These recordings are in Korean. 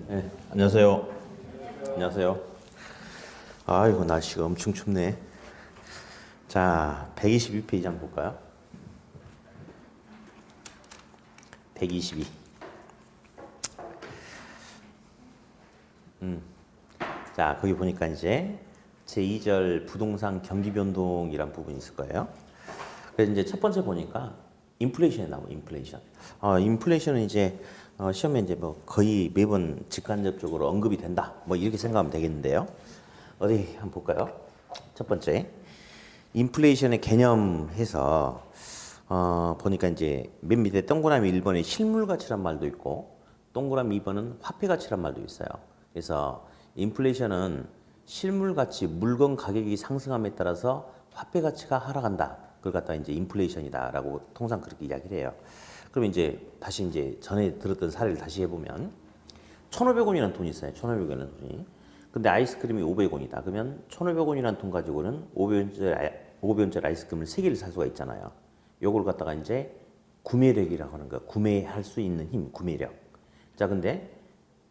네, 안녕하세요. 안녕하세요. 아이고, 날씨가 엄청 춥네. 자, 122페이지 한번 볼까요? 122. 자, 거기 보니까 이제 제2절 부동산 경기 변동이란 부분이 있을 거예요. 그래서 이제 첫 번째 보니까 인플레이션이 나오고 인플레이션. 인플레이션은 이제 시험에 이제 뭐 거의 매번 직간접적으로 언급이 된다. 뭐 이렇게 생각하면 되겠는데요. 어디 한번 볼까요? 첫 번째 인플레이션의 개념해서 보니까 이제 맨 밑에 동그라미 1번에 실물 가치란 말도 있고 동그라미 2번은 화폐 가치란 말도 있어요. 그래서 인플레이션은 실물 가치, 물건 가격이 상승함에 따라서 화폐 가치가 하락한다. 그걸 갖다가 이제 인플레이션이다라고 통상 그렇게 이야기를 해요. 그러면 이제 다시 이제 전에 들었던 사례를 다시 해보면 1,500원이라는 돈이 있어요. 1,500원이라는 돈이. 근데 아이스크림이 500원이다. 그러면 1,500원이라는 돈 가지고는 500원짜리 아이스크림을 3개를 살 수가 있잖아요. 요걸 갖다가 이제 구매력이라고 하는 거야. 구매할 수 있는 힘, 구매력. 자, 근데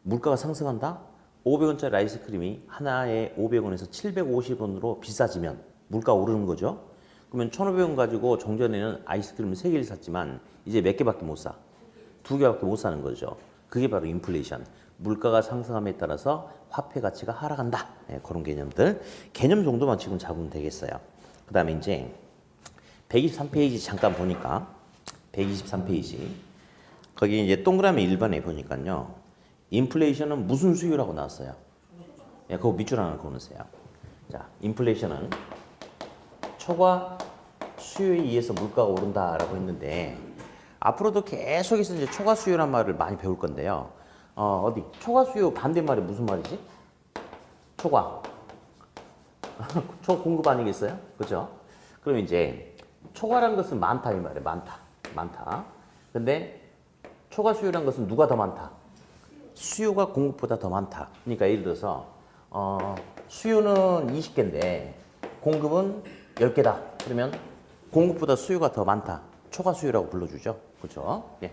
물가가 상승한다? 500원짜리 아이스크림이 하나에 500원에서 750원으로 비싸지면 물가 오르는 거죠. 그러면 1,500원 가지고 종전에는 아이스크림을 3개를 샀지만 이제 몇 개밖에 못 사? 2개밖에 못 사는 거죠. 그게 바로 인플레이션. 물가가 상승함에 따라서 화폐 가치가 하락한다. 네, 그런 개념들. 개념 정도만 지금 잡으면 되겠어요. 그 다음에 이제 123페이지 잠깐 보니까 123페이지 거기 이제 동그라미 1번에 보니까요. 인플레이션은 무슨 수요라고 나왔어요? 예, 그거 밑줄 하나 그어놓으세요. 자, 인플레이션은 초과 수요에 의해서 물가가 오른다라고 했는데 앞으로도 계속해서 이제 초과 수요란 말을 많이 배울 건데요. 어디 초과 수요 반대말이 무슨 말이지? 초과. 초공급 아니겠어요? 그죠? 그럼 이제 초과라는 것은 많다 이 말이에요. 많다. 많다. 근데 초과 수요라는 것은 누가 더 많다? 수요가 공급보다 더 많다. 그러니까 예를 들어서 수요는 20개인데 공급은 10개다. 그러면 공급보다 수요가 더 많다. 초과 수요라고 불러주죠. 그렇죠? 예.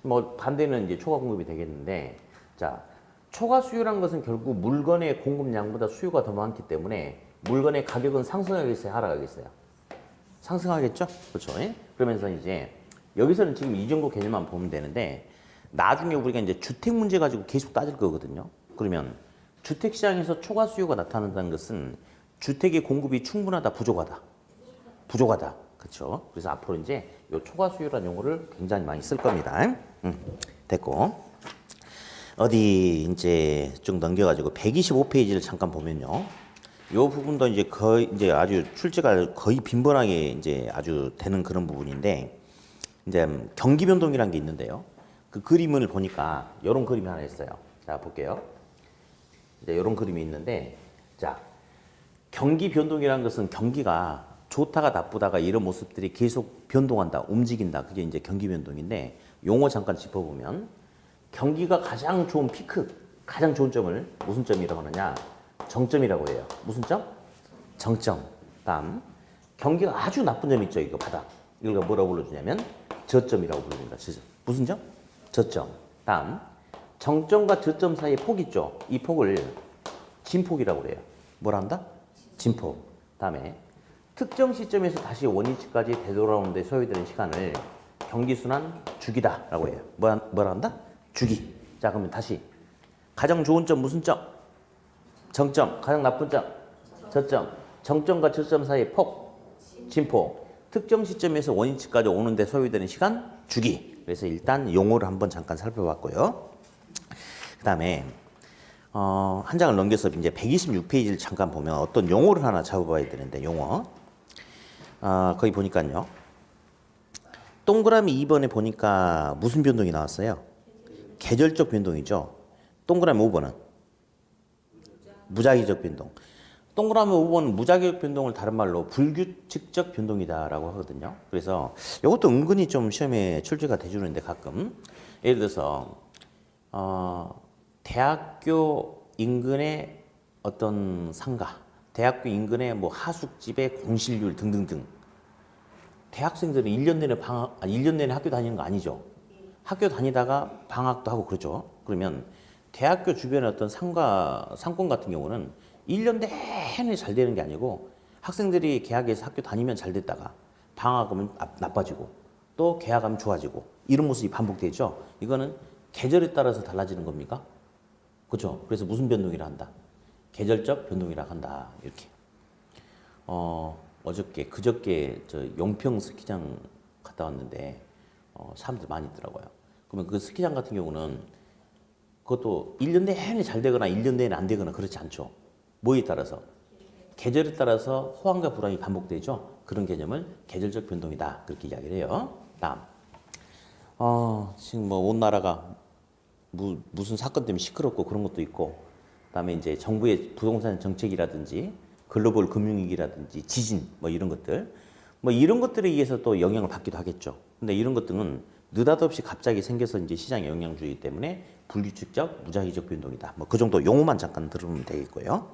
뭐 반대는 이제 초과 공급이 되겠는데, 자, 초과 수요라는 것은 결국 물건의 공급량보다 수요가 더 많기 때문에 물건의 가격은 상승하겠어요, 하락하겠어요? 상승하겠죠? 그렇죠? 예? 그러면서 이제 여기서는 지금 이 정도 개념만 보면 되는데 나중에 우리가 이제 주택 문제 가지고 계속 따질 거거든요. 그러면 주택 시장에서 초과 수요가 나타난다는 것은 주택의 공급이 충분하다, 부족하다? 부족하다. 그렇죠? 그래서 앞으로 이제 이 초과 수요라는 용어를 굉장히 많이 쓸 겁니다. 됐고. 어디 이제 쭉 넘겨가지고 125페이지를 잠깐 보면요. 이 부분도 이제 거의 이제 아주 출제가 거의 빈번하게 이제 아주 되는 그런 부분인데 이제 경기 변동이라는 게 있는데요. 그 그림을 보니까 이런 그림이 하나 있어요. 자, 볼게요. 이제 이런 그림이 있는데, 자, 경기 변동이라는 것은 경기가 좋다가 나쁘다가 이런 모습들이 계속 변동한다, 움직인다. 그게 이제 경기 변동인데, 용어 잠깐 짚어보면, 경기가 가장 좋은 피크, 가장 좋은 점을 무슨 점이라고 하느냐? 정점이라고 해요. 무슨 점? 정점. 다음, 경기가 아주 나쁜 점 있죠, 이거 바닥. 이걸 뭐라고 불러주냐면, 저점이라고 부릅니다. 무슨 점? 저점. 다음, 정점과 저점 사이의 폭 있죠? 이 폭을 진폭이라고 그래요. 뭐라 한다? 진폭. 다음에 특정 시점에서 다시 원위치까지 되돌아오는 데 소요되는 시간을 경기순환 주기다라고 해요. 뭐라 한다? 주기. 자, 그러면 다시 가장 좋은 점 무슨 점? 정점. 가장 나쁜 점? 저점. 정점과 저점 사이의 폭? 진폭. 특정 시점에서 원위치까지 오는 데 소요되는 시간? 주기. 그래서 일단 용어를 한번 잠깐 살펴봤고요. 그 다음에 한 장을 넘겨서 이제 126페이지를 잠깐 보면 어떤 용어를 하나 잡아봐야 되는데 용어. 거기 보니까요. 동그라미 2번에 보니까 무슨 변동이 나왔어요? 계절적 변동이죠. 동그라미 5번은 무작위적 변동. 동그라미 5번은 무작위적 변동을 다른 말로 불규칙적 변동이다라고 하거든요. 그래서 이것도 은근히 좀 시험에 출제가 돼주는데 가끔 예를 들어서 대학교 인근의 어떤 상가, 대학교 인근의 뭐 하숙집의 공실률 등등등. 대학생들은 1년 내내 1년 내내 학교 다니는 거 아니죠. 학교 다니다가 방학도 하고 그러죠. 그러면 대학교 주변의 어떤 상권 같은 경우는 1년 내내 잘 되는 게 아니고 학생들이 개학해서 학교 다니면 잘 됐다가 방학하면 나빠지고 또 개학하면 좋아지고 이런 모습이 반복되죠. 이거는 계절에 따라서 달라지는 겁니까? 그렇죠. 그래서 무슨 변동이라 한다? 계절적 변동이라 한다. 이렇게. 그저께 저 용평 스키장 갔다 왔는데 사람들 많이 있더라고요. 그러면 그 스키장 같은 경우는 그것도 1년 내내 잘 되거나 1년 내내 안 되거나 그렇지 않죠. 뭐에 따라서? 계절에 따라서 호황과 불황이 반복되죠. 그런 개념을 계절적 변동이다. 그렇게 이야기를 해요. 다음. 지금 뭐 온 나라가 무슨 사건 때문에 시끄럽고 그런 것도 있고, 그다음에 이제 정부의 부동산 정책이라든지 글로벌 금융위기라든지 지진 뭐 이런 것들, 뭐 이런 것들에 의해서 또 영향을 받기도 하겠죠. 근데 이런 것들은 느닷없이 갑자기 생겨서 이제 시장의 영향 주기 때문에 불규칙적 무작위적 변동이다. 뭐 그 정도 용어만 잠깐 들으면 되겠고요.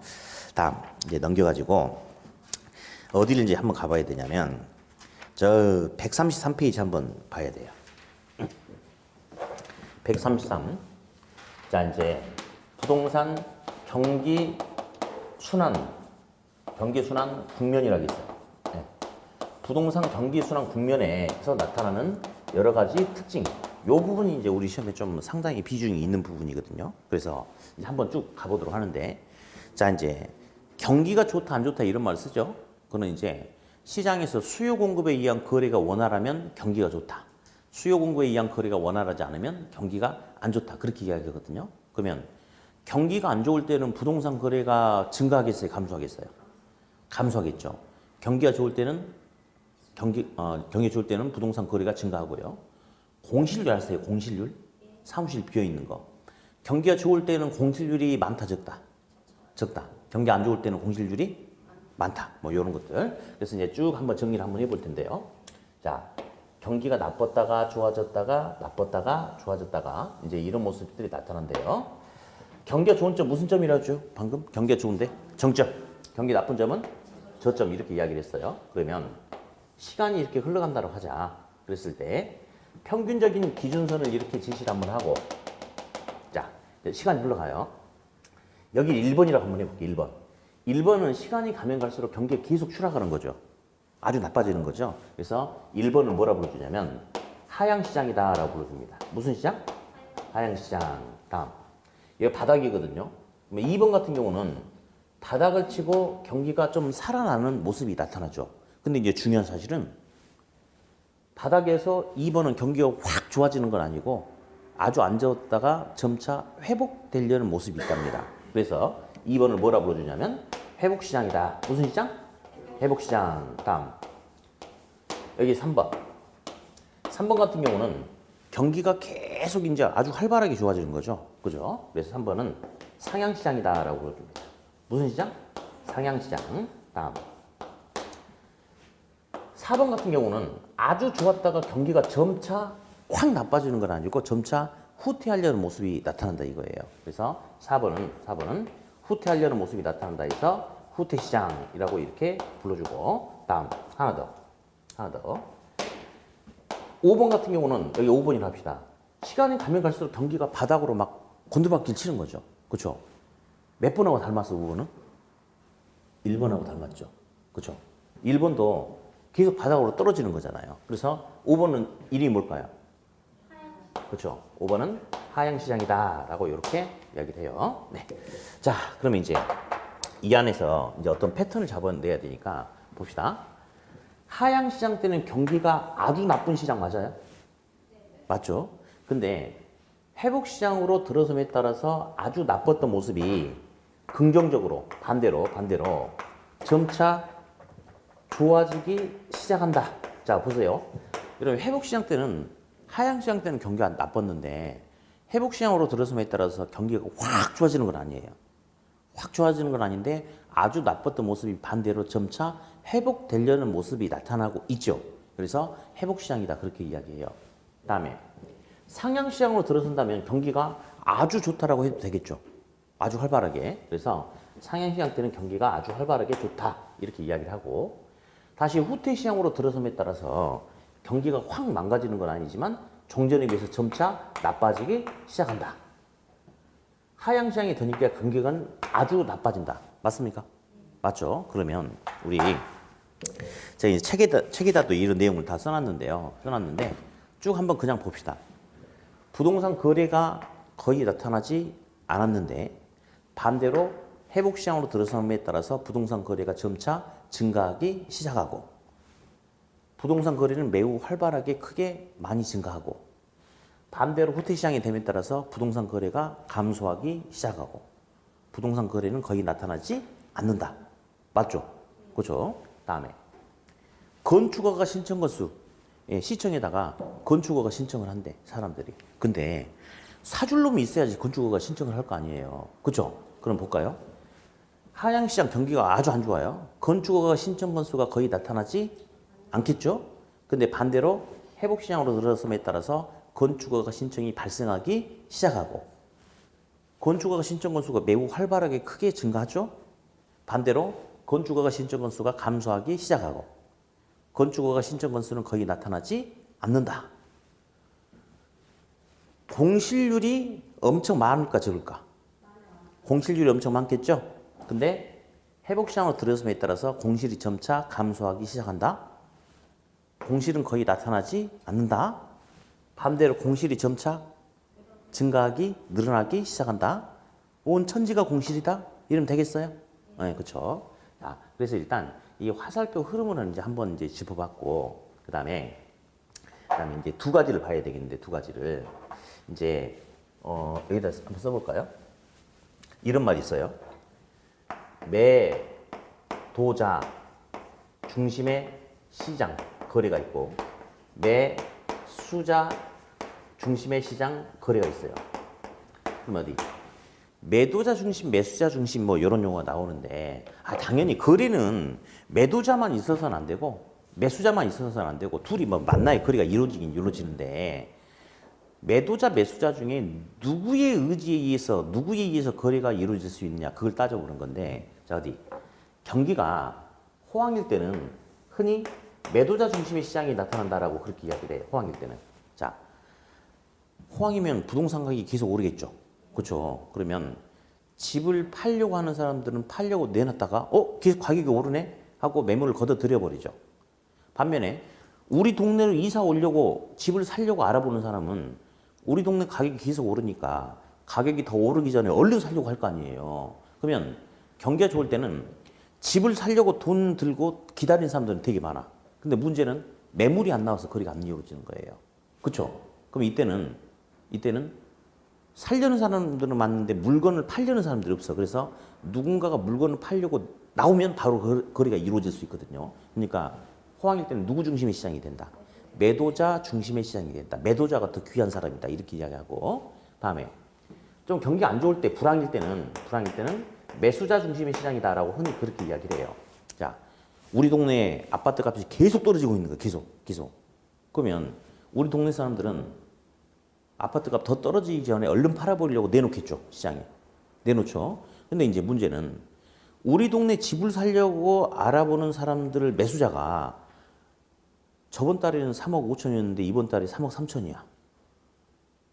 다음 이제 넘겨가지고 어디를 이제 한번 가봐야 되냐면 저 133페이지 한번 봐야 돼요. 133. 자, 이제 부동산 경기 순환 국면이라고 있어요. 네. 부동산 경기 순환 국면에서 나타나는 여러 가지 특징. 요 부분이 이제 우리 시험에 좀 상당히 비중이 있는 부분이거든요. 그래서 이제 한번 쭉 가보도록 하는데, 자, 이제 경기가 좋다 안 좋다 이런 말을 쓰죠. 그거는 이제 시장에서 수요 공급에 의한 거래가 원활하면 경기가 좋다. 수요 공급에 의한 거래가 원활하지 않으면 경기가 안 좋다. 그렇게 이야기하거든요. 그러면 경기가 안 좋을 때는 부동산 거래가 증가하겠어요? 감소하겠어요? 감소하겠죠. 경기가 좋을 때는 경기가 좋을 때는 부동산 거래가 증가하고요. 공실률 아세요? 공실률? 사무실 비어 있는 거. 경기가 좋을 때는 공실률이 많다, 적다? 적다. 경기 안 좋을 때는 공실률이 많다. 뭐 이런 것들. 그래서 이제 쭉 한번 정리를 한번 해볼 텐데요. 자, 경기가 나빴다가 좋아졌다가 나빴다가 좋아졌다가 이제 이런 모습들이 나타난대요. 경기가 좋은 점 무슨 점이라죠? 방금 경기가 좋은데 정점. 경기 나쁜 점은 저점 이렇게 이야기를 했어요. 그러면 시간이 이렇게 흘러간다고 하자. 그랬을 때 평균적인 기준선을 이렇게 제시를 한번 하고, 자, 시간이 흘러가요. 여기 1번이라고 한번 해볼게요. 1번. 1번은 시간이 가면 갈수록 경기가 계속 추락하는 거죠. 아주 나빠지는 거죠. 그래서 1번을 뭐라 불러주냐면 하향시장이다라고 불러줍니다. 무슨 시장? 하향시장. 다음. 이거 바닥이거든요. 2번 같은 경우는 바닥을 치고 경기가 좀 살아나는 모습이 나타나죠. 근데 이제 중요한 사실은 바닥에서 2번은 경기가 확 좋아지는 건 아니고 아주 안 좋았다가 점차 회복되려는 모습이 있답니다. 그래서 2번을 뭐라 불러주냐면 회복시장이다. 무슨 시장? 회복시장. 다음. 여기 3번. 3번 같은 경우는 경기가 계속 이제 아주 활발하게 좋아지는 거죠. 그죠? 그래서 3번은 상향시장이다라고 불러줍니다. 무슨 시장? 상향시장. 다음. 4번 같은 경우는 아주 좋았다가 경기가 점차 확 나빠지는 건 아니고 점차 후퇴하려는 모습이 나타난다 이거예요. 그래서 4번은 후퇴하려는 모습이 나타난다 해서 후퇴시장이라고 이렇게 불러주고, 다음 하나 더 5번 같은 경우는 여기 5번이라 합시다. 시간이 가면 갈수록 경기가 바닥으로 막 곤두박질 치는 거죠. 그렇죠? 몇 번하고 닮았어 5번은? 1번하고 닮았죠. 그렇죠? 1번도 계속 바닥으로 떨어지는 거잖아요. 그래서 5번은 이름이 뭘까요? 그렇죠? 5번은 하향시장이다라고 이렇게 이야기를 해요. 네. 자, 그러면 이제 이 안에서 이제 어떤 패턴을 잡아내야 되니까 봅시다. 하향시장 때는 경기가 아주 나쁜 시장 맞아요? 맞죠? 근데 회복시장으로 들어섬에 따라서 아주 나빴던 모습이 긍정적으로 반대로 점차 좋아지기 시작한다. 자, 보세요. 여러분 회복시장 때는 하향시장 때는 경기가 나빴는데 회복시장으로 들어섬에 따라서 경기가 확 좋아지는 건 아니에요. 확 좋아지는 건 아닌데 아주 나빴던 모습이 반대로 점차 회복되려는 모습이 나타나고 있죠. 그래서 회복시장이다 그렇게 이야기해요. 다음에 상향시장으로 들어선다면 경기가 아주 좋다라고 해도 되겠죠. 아주 활발하게. 그래서 상향시장 때는 경기가 아주 활발하게 좋다 이렇게 이야기를 하고, 다시 후퇴시장으로 들어섬에 따라서 경기가 확 망가지는 건 아니지만 종전에 비해서 점차 나빠지기 시작한다. 하향 시장이 되니까 경기가 아주 나빠진다. 맞습니까? 맞죠? 그러면 우리 제가 이제 책에다도 이런 내용을 다 써놨는데요. 써놨는데 쭉 한번 그냥 봅시다. 부동산 거래가 거의 나타나지 않았는데 반대로 회복 시장으로 들어섬에 따라서 부동산 거래가 점차 증가하기 시작하고 부동산 거래는 매우 활발하게 크게 많이 증가하고 반대로 후퇴 시장이 됨에 따라서 부동산 거래가 감소하기 시작하고 부동산 거래는 거의 나타나지 않는다. 맞죠? 그렇죠? 다음에 건축허가 신청 건수. 예, 시청에다가 건축허가 신청을 한대 사람들이. 근데 사줄 놈이 있어야지 건축허가 신청을 할 거 아니에요. 그렇죠? 그럼 볼까요? 하향시장 경기가 아주 안 좋아요. 건축허가 신청 건수가 거의 나타나지 않겠죠? 근데 반대로 회복시장으로 들어섬에 따라서 건축허가 신청이 발생하기 시작하고 건축허가 신청 건수가 매우 활발하게 크게 증가하죠? 반대로 건축허가 신청 건수가 감소하기 시작하고 건축허가 신청 건수는 거의 나타나지 않는다. 공실률이 엄청 많을까 적을까? 공실률이 엄청 많겠죠? 근데 회복시장으로 들어섬에 따라서 공실이 점차 감소하기 시작한다. 공실은 거의 나타나지 않는다. 반대로 공실이 점차 증가하기, 늘어나기 시작한다. 온 천지가 공실이다? 이러면 되겠어요? 네, 그렇죠. 자, 그래서 일단 이 화살표 흐름을 이제 한번 이제 짚어봤고, 그다음에 이제 두 가지를 봐야 되겠는데 두 가지를 이제 여기다 한번 써볼까요? 이런 말이 있어요. 매도자 중심의 시장 거래가 있고 매수자 중심의 시장 거래가 있어요. 그럼 어디? 매도자 중심, 매수자 중심 뭐 이런 용어가 나오는데 당연히 거래는 매도자만 있어서는 안 되고 매수자만 있어서는 안 되고 둘이 뭐 만나야 거래가 이루어지긴 이루어지는데 매도자, 매수자 중에 누구의 의지에 의해서 거래가 이루어질 수 있느냐 그걸 따져보는 건데 자 어디? 경기가 호황일 때는 흔히 매도자 중심의 시장이 나타난다라고 그렇게 이야기를 해요. 호황일 때는. 자, 호황이면 부동산 가격이 계속 오르겠죠. 그렇죠? 그러면 집을 팔려고 하는 사람들은 팔려고 내놨다가 계속 가격이 오르네? 하고 매물을 걷어들여 버리죠. 반면에 우리 동네로 이사 오려고 집을 살려고 알아보는 사람은 우리 동네 가격이 계속 오르니까 가격이 더 오르기 전에 얼른 살려고 할 거 아니에요. 그러면 경기가 좋을 때는 집을 살려고 돈 들고 기다리는 사람들은 되게 많아. 근데 문제는 매물이 안 나와서 거래가 안 이루어지는 거예요. 그렇죠? 그럼 이때는 살려는 사람들은 많은데 물건을 팔려는 사람들이 없어. 그래서 누군가가 물건을 팔려고 나오면 바로 거래가 이루어질 수 있거든요. 그러니까 호황일 때는 누구 중심의 시장이 된다? 매도자 중심의 시장이 된다. 매도자가 더 귀한 사람이다. 이렇게 이야기하고 다음에 좀 경기 안 좋을 때 불황일 때는 매수자 중심의 시장이다라고 흔히 그렇게 이야기를 해요. 자, 우리 동네 아파트 값이 계속 떨어지고 있는 거예요. 계속. 그러면 우리 동네 사람들은 아파트 값 더 떨어지기 전에 얼른 팔아버리려고 내놓겠죠. 시장에. 내놓죠. 근데 이제 문제는 우리 동네 집을 살려고 알아보는 사람들을 매수자가 저번 달에는 3억 5천이었는데 이번 달에 3억 3천이야.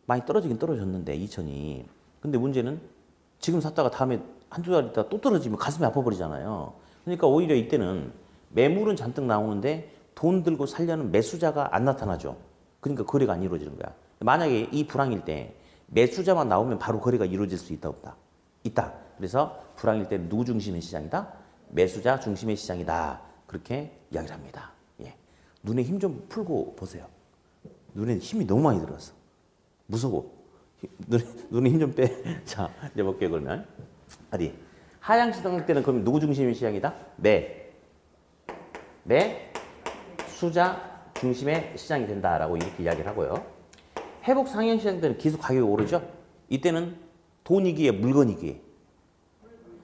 많이 떨어지긴 떨어졌는데 2천이. 근데 문제는 지금 샀다가 다음에 한두 달 있다가 또 떨어지면 가슴이 아파버리잖아요. 그러니까 오히려 이때는 매물은 잔뜩 나오는데 돈 들고 살려는 매수자가 안 나타나죠. 그러니까 거래가 안 이루어지는 거야. 만약에 이 불황일 때 매수자만 나오면 바로 거래가 이루어질 수 있다 없다? 있다. 그래서 불황일 때는 누구 중심의 시장이다? 매수자 중심의 시장이다. 그렇게 이야기를 합니다. 예. 눈에 힘 좀 풀고 보세요. 눈에 힘이 너무 많이 들어갔어. 무서워. 눈에 힘 좀 빼. 자, 이제 볼게요, 그러면. 어디? 하향 시장 때는 그럼 누구 중심의 시장이다? 매수자 중심의 시장이 된다라고 이렇게 이야기를 하고요. 회복 상향 시장 때는 계속 가격이 오르죠? 이때는 돈이기에 물건이기에.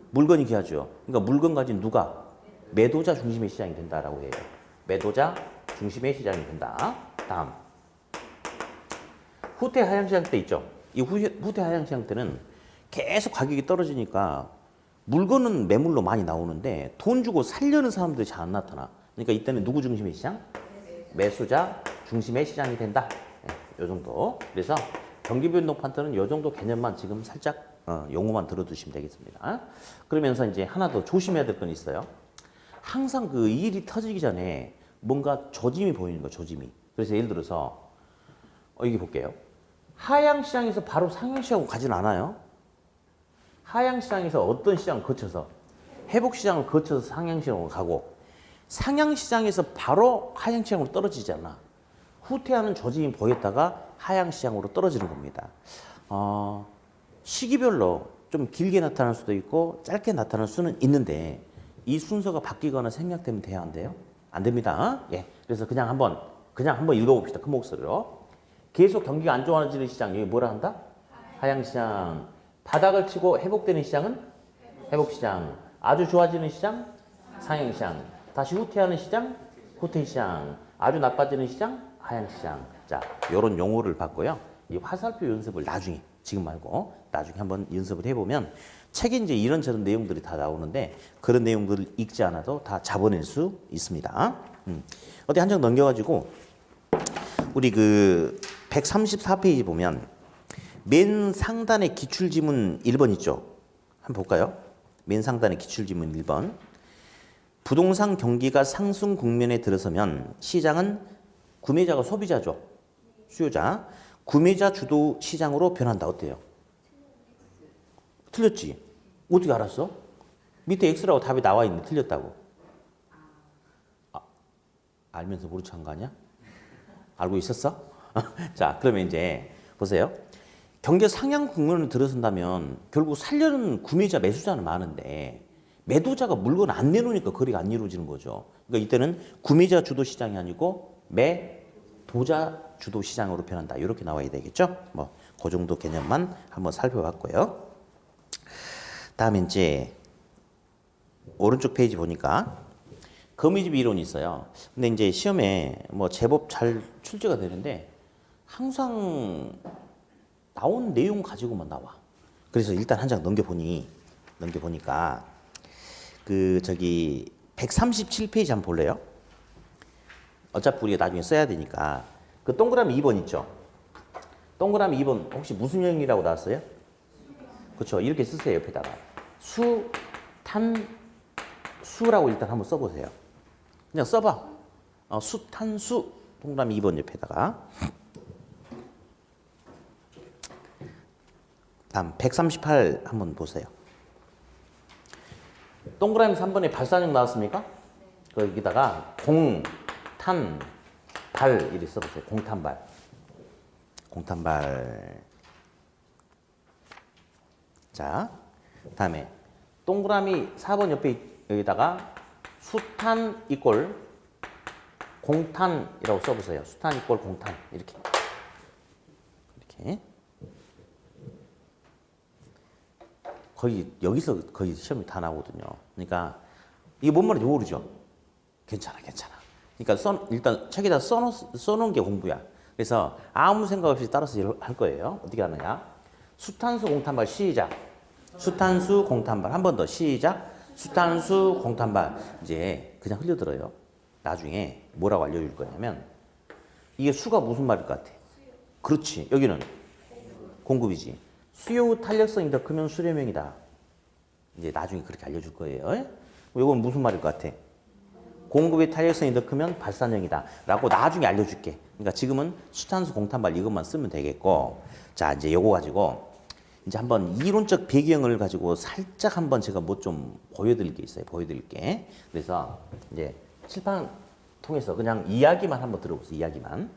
물건이 귀하죠. 그러니까 물건 가진 누가? 매도자 중심의 시장이 된다라고 해요. 매도자 중심의 시장이 된다. 다음. 후퇴 하향 시장 때 있죠? 이 후퇴 하향 시장 때는 계속 가격이 떨어지니까 물건은 매물로 많이 나오는데 돈 주고 살려는 사람들이 잘 안 나타나. 그러니까 이때는 누구 중심의 시장? 매수자 중심의 시장이 된다. 네, 요 정도. 그래서 경기 변동 판단은 요 정도 개념만 지금 살짝 용어만 들어두시면 되겠습니다. 그러면서 이제 하나 더 조심해야 될 건 있어요. 항상 그 일이 터지기 전에 뭔가 조짐이 보이는 거예요. 조짐이. 그래서 예를 들어서 여기 볼게요. 하향시장에서 바로 상향시장으로 가진 않아요. 하향시장에서 어떤 시장을 거쳐서 회복시장을 거쳐서 상향시장으로 가고 상향시장에서 바로 하향시장으로 떨어지지 않아. 후퇴하는 조짐이 보였다가 하향시장으로 떨어지는 겁니다. 시기별로 좀 길게 나타날 수도 있고 짧게 나타날 수는 있는데 이 순서가 바뀌거나 생략되면 돼야 안 돼요? 안 됩니다. 예. 그래서 그냥 한번 읽어봅시다. 큰 목소리로. 계속 경기가 안 좋아지는 시장 여기 뭐라 한다? 하향시장. 바닥을 치고 회복되는 시장은 회복시장. 아주 좋아지는 시장 상향시장. 다시 후퇴하는 시장 후퇴시장. 아주 나빠지는 시장 하향시장. 자, 요런 용어를 봤고요. 이 화살표 연습을 나중에 지금 말고 나중에 한번 연습을 해보면 책에 이제 이런저런 내용들이 다 나오는데 그런 내용들을 읽지 않아도 다 잡아낼 수 있습니다. 어디 한 장 넘겨가지고 우리 그 134페이지 보면 맨 상단에 기출지문 1번 있죠. 한번 볼까요? 맨 상단에 기출지문 1번. 부동산 경기가 상승 국면에 들어서면 시장은 구매자가 소비자죠. 수요자. 구매자 주도 시장으로 변한다. 어때요? 틀렸지? 어떻게 알았어? 밑에 X라고 답이 나와 있는데 틀렸다고. 알면서 모른 척한 거 아니야? 알고 있었어? 자, 그러면 이제 보세요. 경기 상향 국면을 들어선다면 결국 살려는 구매자, 매수자는 많은데 매도자가 물건 안 내놓으니까 거래가 안 이루어지는 거죠. 그러니까 이때는 구매자 주도 시장이 아니고 매도자 주도 시장으로 변한다. 이렇게 나와야 되겠죠? 뭐 그 정도 개념만 한번 살펴봤고요. 다음에 이제 오른쪽 페이지 보니까 거미집 이론이 있어요. 근데 이제 시험에 뭐 제법 잘 출제가 되는데 항상 나온 내용 가지고만 나와. 그래서 일단 한 장 넘겨보니까 그 저기 137페이지 한번 볼래요? 어차피 우리가 나중에 써야 되니까 그 동그라미 2번 있죠? 동그라미 2번 혹시 무슨 형이라고 나왔어요? 그렇죠. 이렇게 쓰세요. 옆에다가 수, 탄, 수라고 일단 한번 써보세요. 그냥 써봐. 수, 탄, 수 동그라미 2번 옆에다가 다음 138 한번 보세요. 동그라미 3번에 발산형 나왔습니까? 거기다가 공, 탄, 발 이렇게 써보세요. 공탄발. 공탄발. 자, 다음에 동그라미 4번 옆에 여기다가 수탄 이꼴 공탄이라고 써보세요. 수탄 이꼴 공탄 이렇게. 거의 여기서 거의 시험이 다 나오거든요. 그러니까 이게 뭔 말인지 모르죠. 괜찮아. 그러니까 일단 책에다 써놓은 게 공부야. 그래서 아무 생각 없이 따라서 할 거예요. 어떻게 하느냐? 수탄수 공탄발 시작. 수탄수 공탄발 한 번 더 시작. 수탄수 공탄발 이제 그냥 흘려들어요. 나중에 뭐라고 알려줄 거냐면 이게 수가 무슨 말일 것 같아? 그렇지. 여기는 공급이지. 수요 탄력성이 더 크면 수렴형이다. 이제 나중에 그렇게 알려줄 거예요. 이건 무슨 말일 것 같아? 공급의 탄력성이 더 크면 발산형이다. 라고 나중에 알려줄게. 그러니까 지금은 수탄수 공탄발 이것만 쓰면 되겠고. 자, 이제 요거 가지고 이제 한번 이론적 배경을 가지고 살짝 한번 제가 뭐 좀 보여드릴 게 있어요. 보여드릴게. 그래서 이제 칠판 통해서 그냥 이야기만 한번 들어보세요. 이야기만.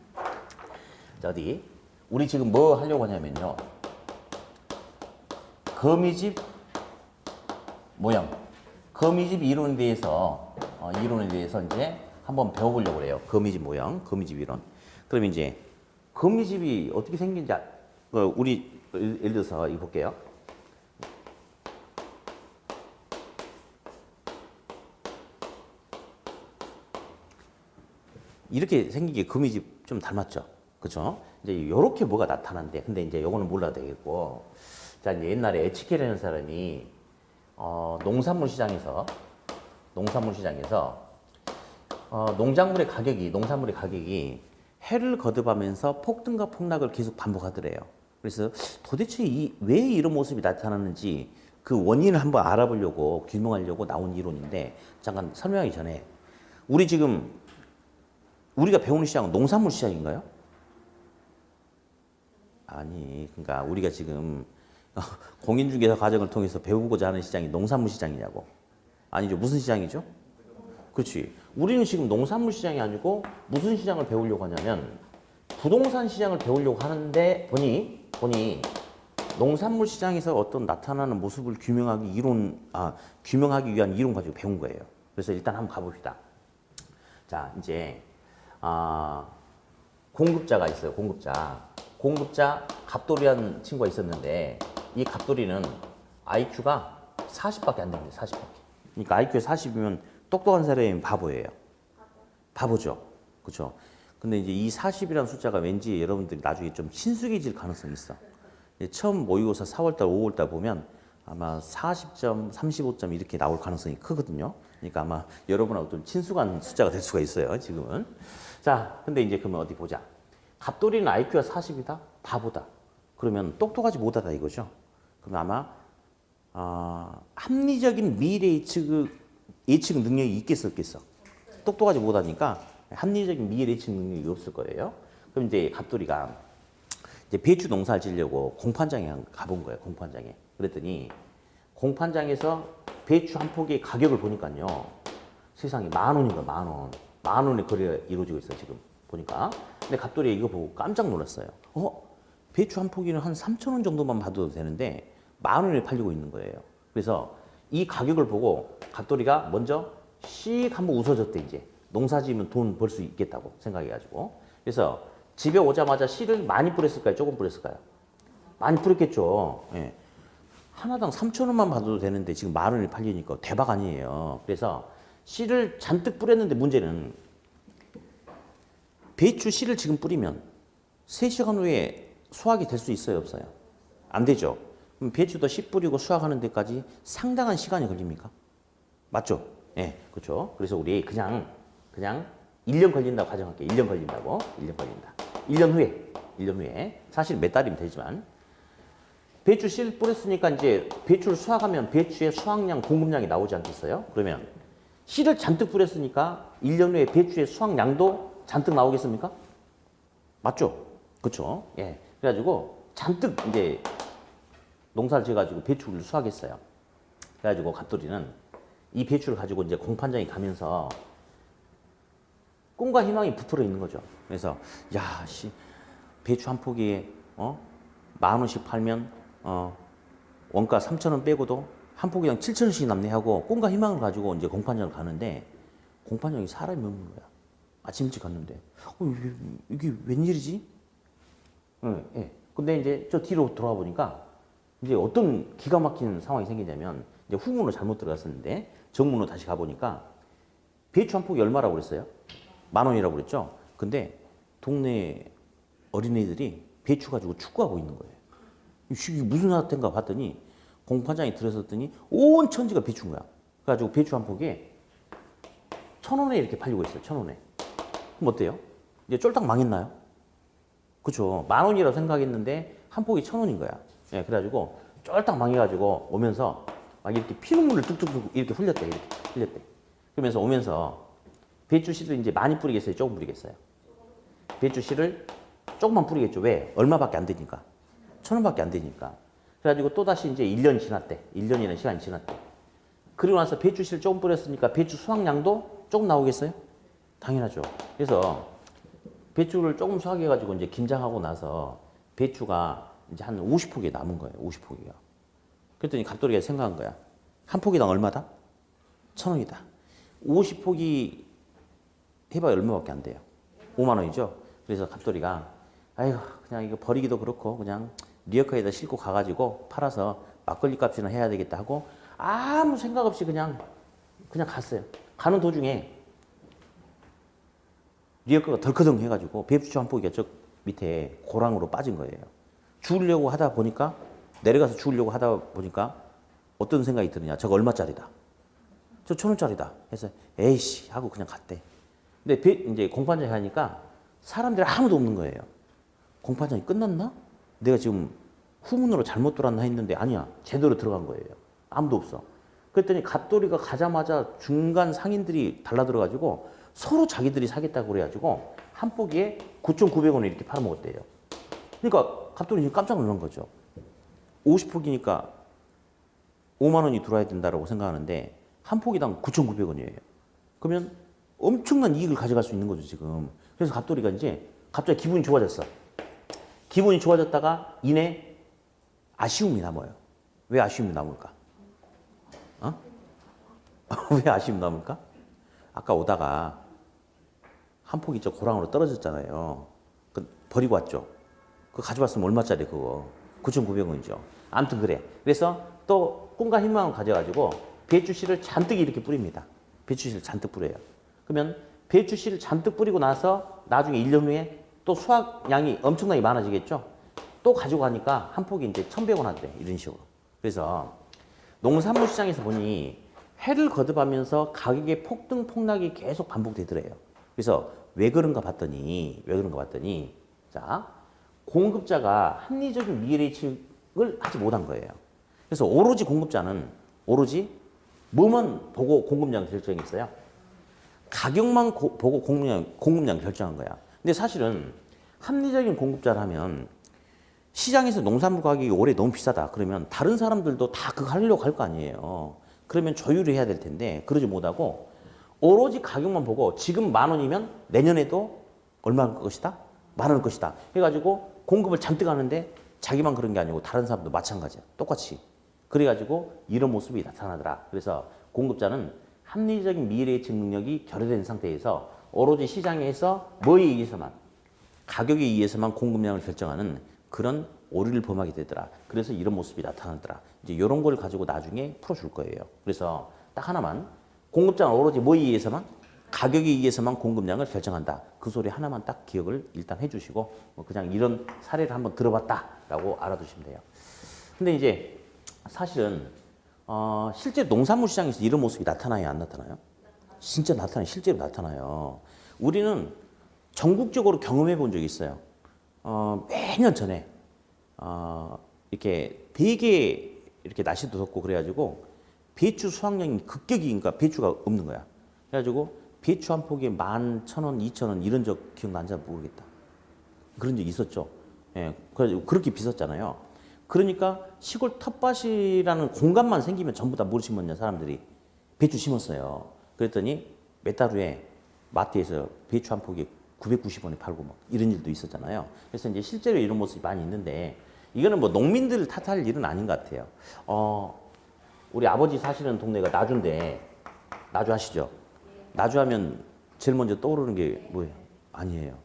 자, 어디? 우리 지금 뭐 하려고 하냐면요. 거미집 모형. 거미집 이론에 대해서 이제 한번 배워보려고 그래요. 거미집 모형, 거미집 이론. 그럼 이제 거미집이 어떻게 생긴지 우리 예를 들어서 이거 볼게요. 이렇게 생긴 게 거미집 좀 닮았죠? 그죠? 이제 요렇게 뭐가 나타난대. 근데 이제 요거는 몰라도 되겠고. 자, 이제 옛날에 에치케라는 사람이 농산물 시장에서 농산물의 가격이 해를 거듭하면서 폭등과 폭락을 계속 반복하더래요. 그래서 도대체 왜 이런 모습이 나타나는지 그 원인을 한번 알아보려고 규명하려고 나온 이론인데 잠깐 설명하기 전에 우리 지금 우리가 배우는 시장은 농산물 시장인가요? 아니, 그러니까 우리가 지금 공인중개사 과정을 통해서 배우고자 하는 시장이 농산물 시장이냐고. 아니죠. 무슨 시장이죠? 그렇지. 우리는 지금 농산물 시장이 아니고 무슨 시장을 배우려고 하냐면 부동산 시장을 배우려고 하는데 보니 농산물 시장에서 어떤 나타나는 모습을 규명하기 위한 이론 가지고 배운 거예요. 그래서 일단 한번 가봅시다. 자, 이제 공급자가 있어요. 공급자 갑돌이라는 친구가 있었는데 이 갑돌이는 IQ가 40밖에 안 됩니다. 40밖에. 그러니까 IQ가 40이면 똑똑한 사람이 바보예요. 바보죠. 그렇죠? 근데 이제 이 40이라는 숫자가 왠지 여러분들이 나중에 좀 친숙해질 가능성이 있어. 처음 모의고사 4월달, 5월달 보면 아마 40점, 35점 이렇게 나올 가능성이 크거든요. 그러니까 아마 여러분하고 좀 친숙한 숫자가 될 수가 있어요, 지금은. 자, 근데 이제 그러면 어디 보자. 갑돌이는 IQ가 40이다? 바보다. 그러면 똑똑하지 못하다 이거죠. 그럼 아마 합리적인 미래 예측 능력이 있겠어, 없겠어? 똑똑하지 못하니까 합리적인 미래 예측 능력이 없을 거예요. 그럼 이제 갑돌이가 이제 배추 농사를 지려고 공판장에 가본 거예요. 공판장에. 그랬더니 공판장에서 배추 한 포기의 가격을 보니까요. 세상에 10,000원인 거야. 10,000원. 10,000원의 거래가 이루어지고 있어요. 지금 보니까. 근데 갑돌이가 이거 보고 깜짝 놀랐어요. 배추 한 포기는 한 3,000원 정도만 받아도 되는데 10,000원에 팔리고 있는 거예요. 그래서 이 가격을 보고 갑돌이가 먼저 씩 한번 웃어줬대. 이제 농사 지으면 돈 벌 수 있겠다고 생각해가지고. 그래서 집에 오자마자 씨를 많이 뿌렸을까요? 조금 뿌렸을까요? 많이 뿌렸겠죠. 예. 하나당 3,000원만 받아도 되는데 지금 10,000원이 팔리니까 대박 아니에요. 그래서 씨를 잔뜩 뿌렸는데 문제는 배추 씨를 지금 뿌리면 3시간 후에 수확이 될 수 있어요? 없어요? 안 되죠. 그럼 배추도 씨 뿌리고 수확하는 데까지 상당한 시간이 걸립니까? 맞죠? 예, 그렇죠. 그래서 우리 그냥 1년 걸린다고 가정할게요. 1년 걸린다고. 1년 걸린다. 1년 후에. 사실 몇 달이면 되지만. 배추 씨를 뿌렸으니까 이제 배추를 수확하면 배추의 수확량, 공급량이 나오지 않겠어요? 그러면 씨를 잔뜩 뿌렸으니까 1년 후에 배추의 수확량도 잔뜩 나오겠습니까? 맞죠? 그렇죠? 예. 그래가지고 잔뜩 이제 농사를 지어가지고 배추를 수확했어요. 그래가지고 갑돌이는 이 배추를 가지고 이제 공판장에 가면서 꿈과 희망이 붙어 있는 거죠. 그래서 야, 배추 한 포기에 10,000원씩 팔면 원가 3,000원 빼고도 한 포기당 7,000원씩 남네 하고 꿈과 희망을 가지고 이제 공판장을 가는데 공판장에 사람이 없는 거야. 아침 일찍 갔는데 이게 웬일이지? 예. 근데 이제 저 뒤로 돌아와 보니까 이제 어떤 기가 막힌 상황이 생기냐면 이제 후문으로 잘못 들어갔었는데 정문으로 다시 가보니까 배추 한 포기 얼마라고 그랬어요? 10,000원이라고 그랬죠? 근데 동네 어린애들이 배추 가지고 축구하고 있는 거예요. 이게 무슨 사태인가 봤더니 공판장에 들어섰더니 온 천지가 배추인 거야. 그래가지고 배추 한 포기에 1,000원에 이렇게 팔리고 있어요. 1,000원에. 그럼 어때요? 이제 쫄딱 망했나요? 그쵸. 10,000원이라고 생각했는데 한 포기 1,000원인 거야. 예, 그래가지고 쫄딱 망해가지고 오면서 막 이렇게 피눈물을 뚝뚝뚝 이렇게 흘렸대. 그러면서 오면서 배추 씨를 이제 많이 뿌리겠어요? 조금 뿌리겠어요? 배추 씨를 조금만 뿌리겠죠. 왜? 얼마밖에 안 되니까. 1,000원밖에 안 되니까. 그래가지고 또다시 이제 1년이 지났대. 1년이라는 시간이 지났대. 그리고 나서 배추 씨를 조금 뿌렸으니까 배추 수확량도 조금 나오겠어요? 당연하죠. 그래서 배추를 조금 수확해가지고 이제 김장하고 나서 배추가 이제 한 50포기 남은 거예요. 50포기가. 그랬더니 갑돌이가 생각한 거야. 한 포기당 얼마다? 1,000원이다. 50포기 해봐야 얼마밖에 안 돼요. 50,000원이죠. 그래서 갑돌이가 아이고 그냥 이거 버리기도 그렇고 그냥 리어카에다 싣고 가가지고 팔아서 막걸리 값이나 해야 되겠다 하고 아무 생각 없이 그냥 갔어요. 가는 도중에 리어카가 덜커덩 해가지고 배추 한 포기가 저 밑에 고랑으로 빠진 거예요. 주우려고 하다 보니까 내려가서 주우려고 하다 보니까 어떤 생각이 드느냐. 저거 얼마짜리다. 저 1,000원짜리다. 해서 에이씨 하고 그냥 갔대. 근데 이제 공판장에 가니까 사람들이 아무도 없는 거예요. 공판장이 끝났나? 내가 지금 후문으로 잘못 돌았나 했는데 아니야. 제대로 들어간 거예요. 아무도 없어. 그랬더니 갑돌이가 가자마자 중간 상인들이 달라들어가지고 서로 자기들이 사겠다고 그래가지고 한 포기에 9,900원에 이렇게 팔아먹었대요. 그러니까 갑돌이 깜짝 놀란 거죠. 50포기니까 5만 원이 들어와야 된다고 생각하는데 한 포기당 9,900원이에요. 그러면 엄청난 이익을 가져갈 수 있는 거죠, 지금. 그래서 갑돌이가 이제 갑자기 기분이 좋아졌어. 기분이 좋아졌다가 이내 아쉬움이 남아요. 왜 아쉬움이 남을까? 어? 왜 아쉬움이 남을까? 아까 오다가 한 포기 저 고랑으로 떨어졌잖아요. 그 버리고 왔죠. 그거 가져왔으면 얼마짜리 그거? 9,900원이죠. 아무튼 그래. 그래서 또 꿈과 희망을 가져가지고 배추씨를 잔뜩 이렇게 뿌립니다. 배추씨를 잔뜩 뿌려요. 그러면 배추씨를 잔뜩 뿌리고 나서 나중에 1년 후에 또 수확량이 엄청나게 많아지겠죠. 또 가지고 가니까 한 포기 이제 1,100원 한대. 이런 식으로. 그래서 농산물 시장에서 보니 해를 거듭하면서 가격의 폭등 폭락이 계속 반복되더래요. 그래서 왜 그런가 봤더니 자, 공급자가 합리적인 미래예측을 하지 못한 거예요. 그래서 오로지 공급자는 오로지 뭐만 보고 공급량 결정했어요? 가격만 보고 공급량 결정한 거야. 근데 사실은 합리적인 공급자라면 시장에서 농산물 가격이 올해 너무 비싸다. 그러면 다른 사람들도 다 그거 하려고 할 거 아니에요. 그러면 조율을 해야 될 텐데 그러지 못하고 오로지 가격만 보고 지금 10,000원이면 내년에도 얼마일 것이다? 10,000원일 것이다. 해가지고 공급을 잔뜩 하는데 자기만 그런 게 아니고 다른 사람도 마찬가지야. 똑같이. 그래가지고 이런 모습이 나타나더라. 그래서 공급자는 합리적인 미래예측 능력이 결여된 상태에서 오로지 시장에서 뭐에 의해서만 가격에 의해서만 공급량을 결정하는 그런 오류를 범하게 되더라. 그래서 이런 모습이 나타나더라. 이제 이런 걸 가지고 나중에 풀어줄 거예요. 그래서 딱 하나만 공급자는 오로지 뭐에 의해서만 가격에 의해서만 공급량을 결정한다. 그 소리 하나만 딱 기억을 일단 해주시고 그냥 이런 사례를 한번 들어봤다라고 알아두시면 돼요. 근데 이제 사실은 실제 농산물 시장에서 이런 모습이 나타나요, 안 나타나요? 진짜 나타나요. 실제로 나타나요. 우리는 전국적으로 경험해 본 적이 있어요. 매년 전에 이렇게 되게 이렇게 날씨도 덥고 그래가지고 배추 수확량이 급격히 그러니까 배추가 없는 거야. 그래가지고 배추 한 포기에 11,000원, 2,000원 이런 적 기억나는지 모르겠다. 그런 적 있었죠. 예, 그래가지고 그렇게 비쌌잖아요. 그러니까 시골 텃밭이라는 공간만 생기면 전부 다 뭘 심었냐 사람들이 배추 심었어요. 그랬더니 몇 달 후에 마트에서 배추 한 포기에 990원에 팔고 막 이런 일도 있었잖아요. 그래서 이제 실제로 이런 모습이 많이 있는데 이거는 뭐 농민들을 탓할 일은 아닌 것 같아요. 우리 아버지 사시는 동네가 나주인데 나주 아시죠? 나주하면 제일 먼저 떠오르는 게 뭐예요? 아니에요.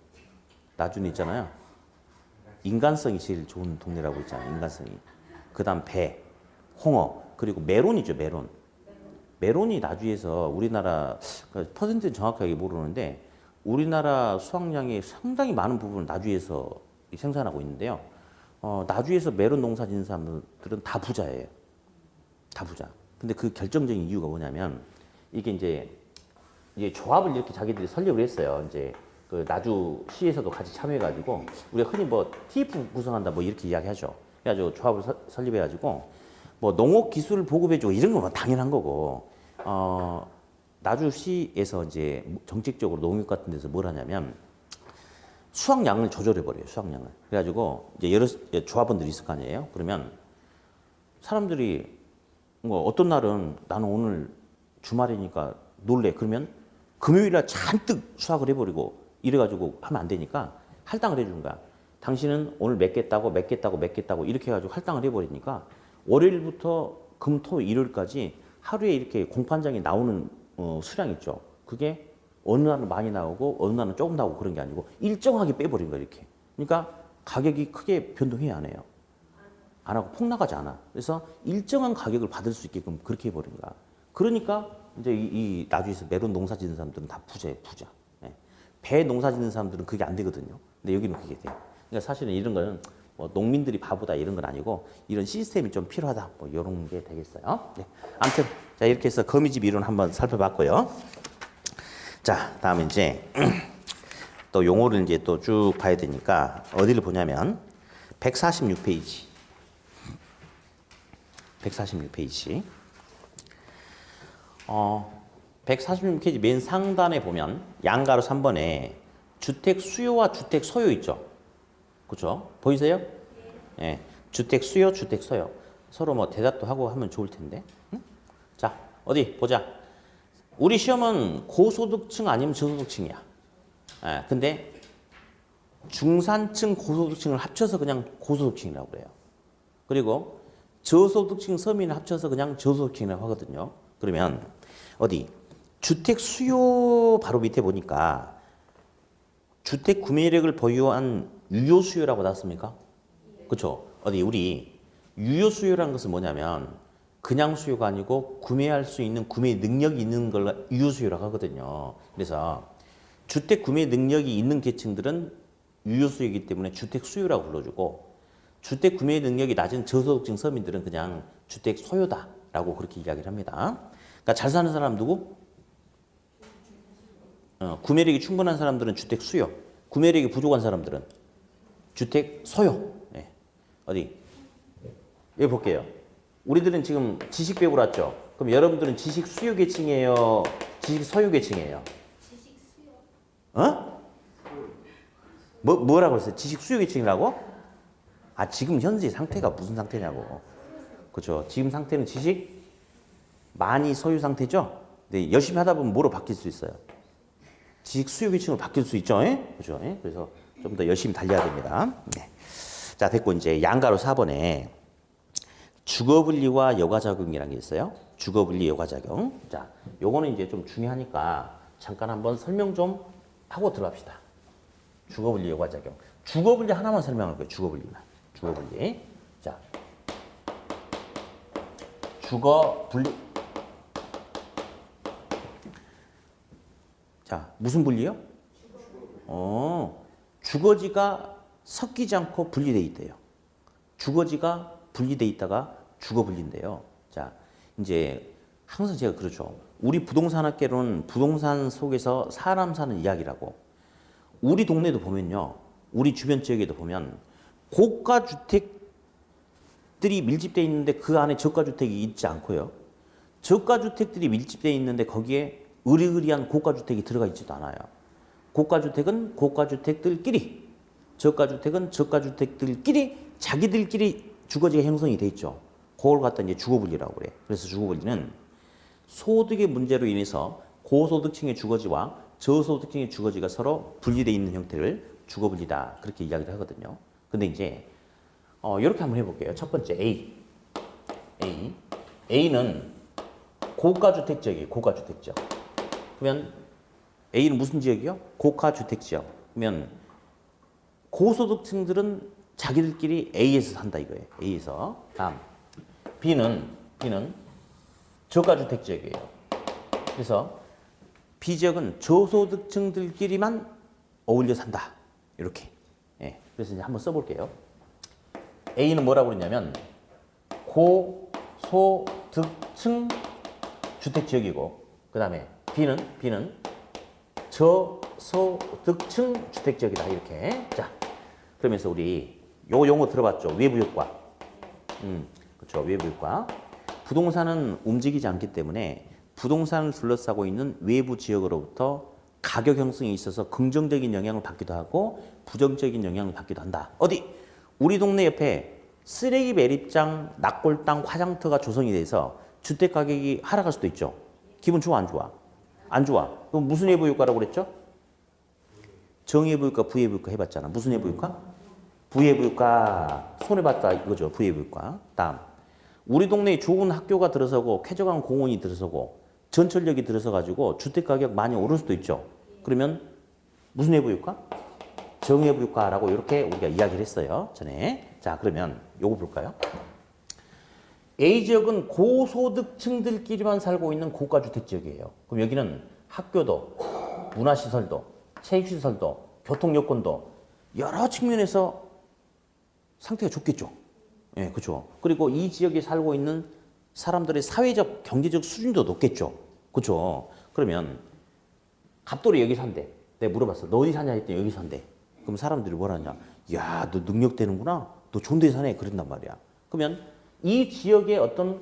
나주는 있잖아요. 인간성이 제일 좋은 동네라고 있잖아요. 인간성이. 그 다음 배, 홍어, 그리고 메론이죠. 메론. 메론이 나주에서 우리나라 퍼센트는 정확하게 모르는데 우리나라 수확량의 상당히 많은 부분을 나주에서 생산하고 있는데요. 나주에서 메론 농사 짓는 사람들은 다 부자예요. 다 부자. 근데 그 결정적인 이유가 뭐냐면 이게 이제 조합을 이렇게 자기들이 설립을 했어요. 이제 그 나주시에서도 같이 참여해가지고 우리가 흔히 뭐 TF 구성한다 뭐 이렇게 이야기하죠. 그래가지고 조합을 설립해가지고 뭐 농업 기술 보급해주고 이런 건 당연한 거고 나주시에서 이제 정책적으로 농협 같은 데서 뭘 하냐면 수확량을 조절해 버려요. 수확량을. 그래가지고 이제 여러 조합원들이 있을 거 아니에요. 그러면 사람들이 뭐 어떤 날은 나는 오늘 주말이니까 놀래. 그러면 금요일날 잔뜩 수확을 해버리고 이래가지고 하면 안 되니까 할당을 해주는 거야. 당신은 오늘 몇 개 따고 몇 개 따고 몇 개 따고 이렇게 해가지고 할당을 해버리니까 월요일부터 금, 토, 일요일까지 하루에 이렇게 공판장에 나오는 수량 있죠. 그게 어느 날은 많이 나오고 어느 날은 조금 나오고 그런 게 아니고 일정하게 빼버린 거야 이렇게. 그러니까 가격이 크게 변동해야 안 해요. 안 하고 폭락하지 않아. 그래서 일정한 가격을 받을 수 있게끔 그렇게 해버린 거야. 그러니까 이제 이 나주에서 메론 농사 짓는 사람들은 다 부자예요, 부자. 예. 배 농사 짓는 사람들은 그게 안 되거든요. 근데 여기는 그게 돼. 그러니까 사실은 이런 거는 뭐 농민들이 바보다 이런 건 아니고 이런 시스템이 좀 필요하다. 뭐 이런 게 되겠어요. 네. 아무튼 자 이렇게 해서 거미집 이론 한번 살펴봤고요. 자 다음에 이제 또 용어를 이제 또 쭉 봐야 되니까 어디를 보냐면 146페이지. 146페이지. 146페이지 맨 상단에 보면 양가로 3번에 주택 수요와 주택 소요 있죠. 그렇죠? 보이세요? 네. 주택 수요, 주택 소요. 서로 뭐 대답도 하고 하면 좋을 텐데. 응? 자, 어디 보자. 우리 시험은 고소득층 아니면 저소득층이야. 예, 근데 중산층 고소득층을 합쳐서 그냥 고소득층이라고 그래요. 그리고 저소득층 서민을 합쳐서 그냥 저소득층이라고 하거든요. 그러면 어디 주택 수요 바로 밑에 보니까 주택 구매력을 보유한 유효 수요라고 나왔습니까? 그렇죠? 어디 우리 유효 수요라는 것은 뭐냐면 그냥 수요가 아니고 구매할 수 있는 구매 능력이 있는 걸 유효 수요라고 하거든요. 그래서 주택 구매 능력이 있는 계층들은 유효 수요이기 때문에 주택 수요라고 불러주고 주택 구매 능력이 낮은 저소득층 서민들은 그냥 주택 소요다라고 그렇게 이야기를 합니다. 그러니까 잘 사는 사람 누구? 구매력이 충분한 사람들은 주택 수요, 구매력이 부족한 사람들은 주택 소요. 네. 어디? 여기 볼게요. 우리들은 지금 지식 배우러 왔죠? 그럼 여러분들은 지식 수요 계층이에요? 지식 소요 계층이에요? 지식 수요. 어? 뭐라고 했어요? 지식 수요 계층이라고? 아, 지금 현재 상태가 무슨 상태냐고. 그렇죠? 지금 상태는 지식 많이 소유 상태죠? 근데 열심히 하다 보면 뭐로 바뀔 수 있어요? 지식 수요 계층으로 바뀔 수 있죠? 그렇죠? 그래서 좀 더 열심히 달려야 됩니다. 네. 자, 됐고 이제 양가로 4번에 주거분리와 여가작용이라는 게 있어요. 주거분리, 여가작용. 자, 요거는 이제 좀 중요하니까 잠깐 한번 설명 좀 하고 들어갑시다. 주거분리, 여가작용. 주거분리 하나만 설명할 거예요. 주거분리만. 주거분리. 자, 주거분리. 자, 무슨 분리요? 주거지가 섞이지 않고 분리돼 있대요. 주거지가 분리돼 있다가 주거분리인데요. 자, 이제 항상 제가 그러죠. 우리 부동산학계로는 부동산 속에서 사람 사는 이야기라고. 우리 동네도 보면요. 우리 주변 지역에도 보면 고가 주택들이 밀집되어 있는데 그 안에 저가 주택이 있지 않고요. 저가 주택들이 밀집되어 있는데 거기에 으리으리한 고가 주택이 들어가 있지도 않아요. 고가 주택은 고가 주택들끼리, 저가 주택은 저가 주택들끼리 자기들끼리 주거지가 형성이 돼 있죠. 그걸 갖다 이제 주거분리라고 그래. 그래서 주거분리는 소득의 문제로 인해서 고소득층의 주거지와 저소득층의 주거지가 서로 분리되어 있는 형태를 주거분리다. 그렇게 이야기를 하거든요. 근데 이제 이렇게 한번 해볼게요. 첫 번째 A. A는 고가주택 지역이에요. 고가주택 지역. 그러면 A는 무슨 지역이요? 고가주택 지역. 그러면 고소득층들은 자기들끼리 A에서 산다 이거예요. A에서. 다음 B는 저가주택 지역이에요. 그래서 B 지역은 저소득층들끼리만 어울려 산다. 이렇게. 예. 그래서 이제 한번 써볼게요. A는 뭐라고 그랬냐면 고소득층 주택 지역이고, 그 다음에 B는 저소득층 주택 지역이다. 이렇게. 자, 그러면서 우리 요 용어 들어봤죠? 외부효과. 그렇죠. 외부효과. 부동산은 움직이지 않기 때문에 부동산을 둘러싸고 있는 외부 지역으로부터 가격 형성에 있어서 긍정적인 영향을 받기도 하고 부정적인 영향을 받기도 한다. 어디? 우리 동네 옆에 쓰레기 매립장, 낙골당, 화장터가 조성이 돼서 주택 가격이 하락할 수도 있죠. 기분 좋아, 안 좋아? 안 좋아. 그럼 무슨 외부 효과라고 그랬죠? 정외부 효과, 부외부 효과 해봤잖아. 무슨 외부 효과? 부외부 효과. 손해봤다 이거죠. 부외부 효과. 다음. 우리 동네에 좋은 학교가 들어서고 쾌적한 공원이 들어서고 전철역이 들어서가지고 주택 가격 많이 오를 수도 있죠. 그러면 무슨 외부 효과? 정외부 효과라고 이렇게 우리가 이야기를 했어요. 전에. 자, 그러면 요거 볼까요? A 지역은 고소득층들끼리만 살고 있는 고가주택 지역이에요. 그럼 여기는 학교도, 문화시설도, 체육시설도, 교통여건도 여러 측면에서 상태가 좋겠죠. 예, 그렇죠. 그리고 이 지역에 살고 있는 사람들의 사회적, 경제적 수준도 높겠죠. 그렇죠. 그러면 갑돌이 여기 산대. 내가 물어봤어. 너 어디 사냐 했더니 여기 산대. 그럼 사람들이 뭐라 하냐. 야, 너 능력 되는구나. 너 좋은 데 사네. 그랬단 말이야. 그러면 이 지역의 어떤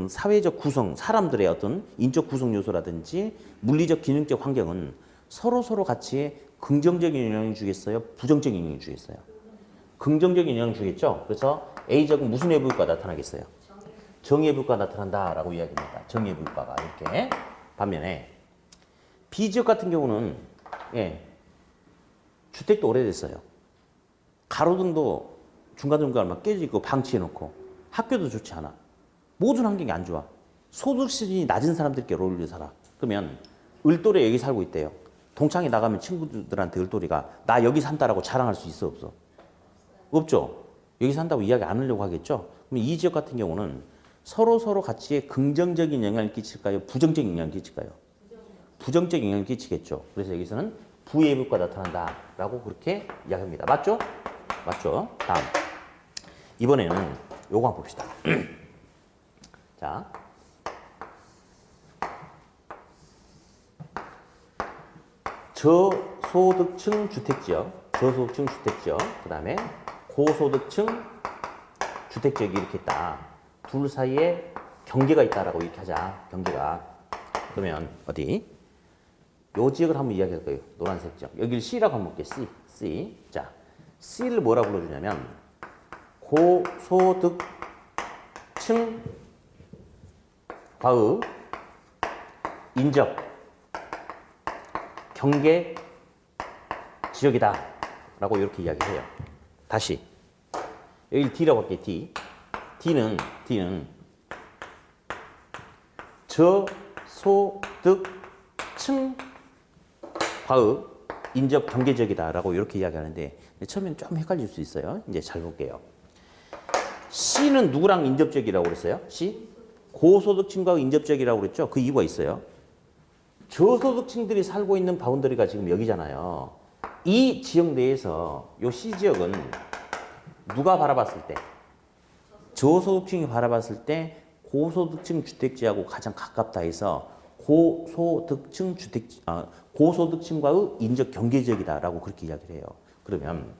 사회적 구성, 사람들의 어떤 인적 구성 요소라든지 물리적 기능적 환경은 서로 같이 긍정적인 영향을 주겠어요? 부정적인 영향을 주겠어요? 긍정적인 영향을 주겠죠? 그래서 A적은 무슨 외부효과가 나타나겠어요? 정의외부효과가 나타난다라고 이야기합니다. 정의외부효과가 이렇게. 반면에 B지역 같은 경우는 주택도 오래됐어요. 가로등도 중간중간 막 깨지고 방치해놓고 학교도 좋지 않아. 모든 환경이 안 좋아. 소득 수준이 낮은 사람들끼리 어울려 살아. 그러면 을돌에 여기 살고 있대요. 동창회 나가면 친구들한테 을돌이가 나 여기 산다라고 자랑할 수 있어 없어? 없죠. 여기 산다고 이야기 안 하려고 하겠죠. 그럼 이 지역 같은 경우는 서로 같이 긍정적인 영향을 끼칠까요? 부정적인 영향을 끼칠까요? 부정적인 영향을 끼치겠죠. 그래서 여기서는 부예부가 나타난다라고 그렇게 이야기합니다. 맞죠? 맞죠? 다음. 이번에는 요거 한번 봅시다. 자. 저소득층 주택지역, 그 다음에 고소득층 주택지역이 이렇게 있다. 둘 사이에 경계가 있다라고 이렇게 하자. 경계가. 그러면 어디? 요 지역을 한번 이야기할 거예요. 노란색 지역. 여기를 C라고 한번 볼게요. C. 자, C를 뭐라고 불러주냐면 고소득층과의 인접 경계 지역이다 라고 이렇게 이야기해요. 다시 여기 D라고 할게요. D는 저소득층과의 인접 경계 지역이다 라고 이렇게 이야기하는데 처음엔 좀 헷갈릴 수 있어요. 이제 잘 볼게요. C는 누구랑 인접 지역이라고 그랬어요? C? 고소득층과 인접 지역이라고 그랬죠? 그 이유가 있어요. 저소득층들이 살고 있는 바운더리가 지금 여기잖아요. 이 지역 내에서 요 C 지역은 누가 바라봤을 때? 저소득층이 바라봤을 때 고소득층 주택지하고 가장 가깝다 해서 고소득층과의 인적 경계 지역이다라고 그렇게 이야기를 해요. 그러면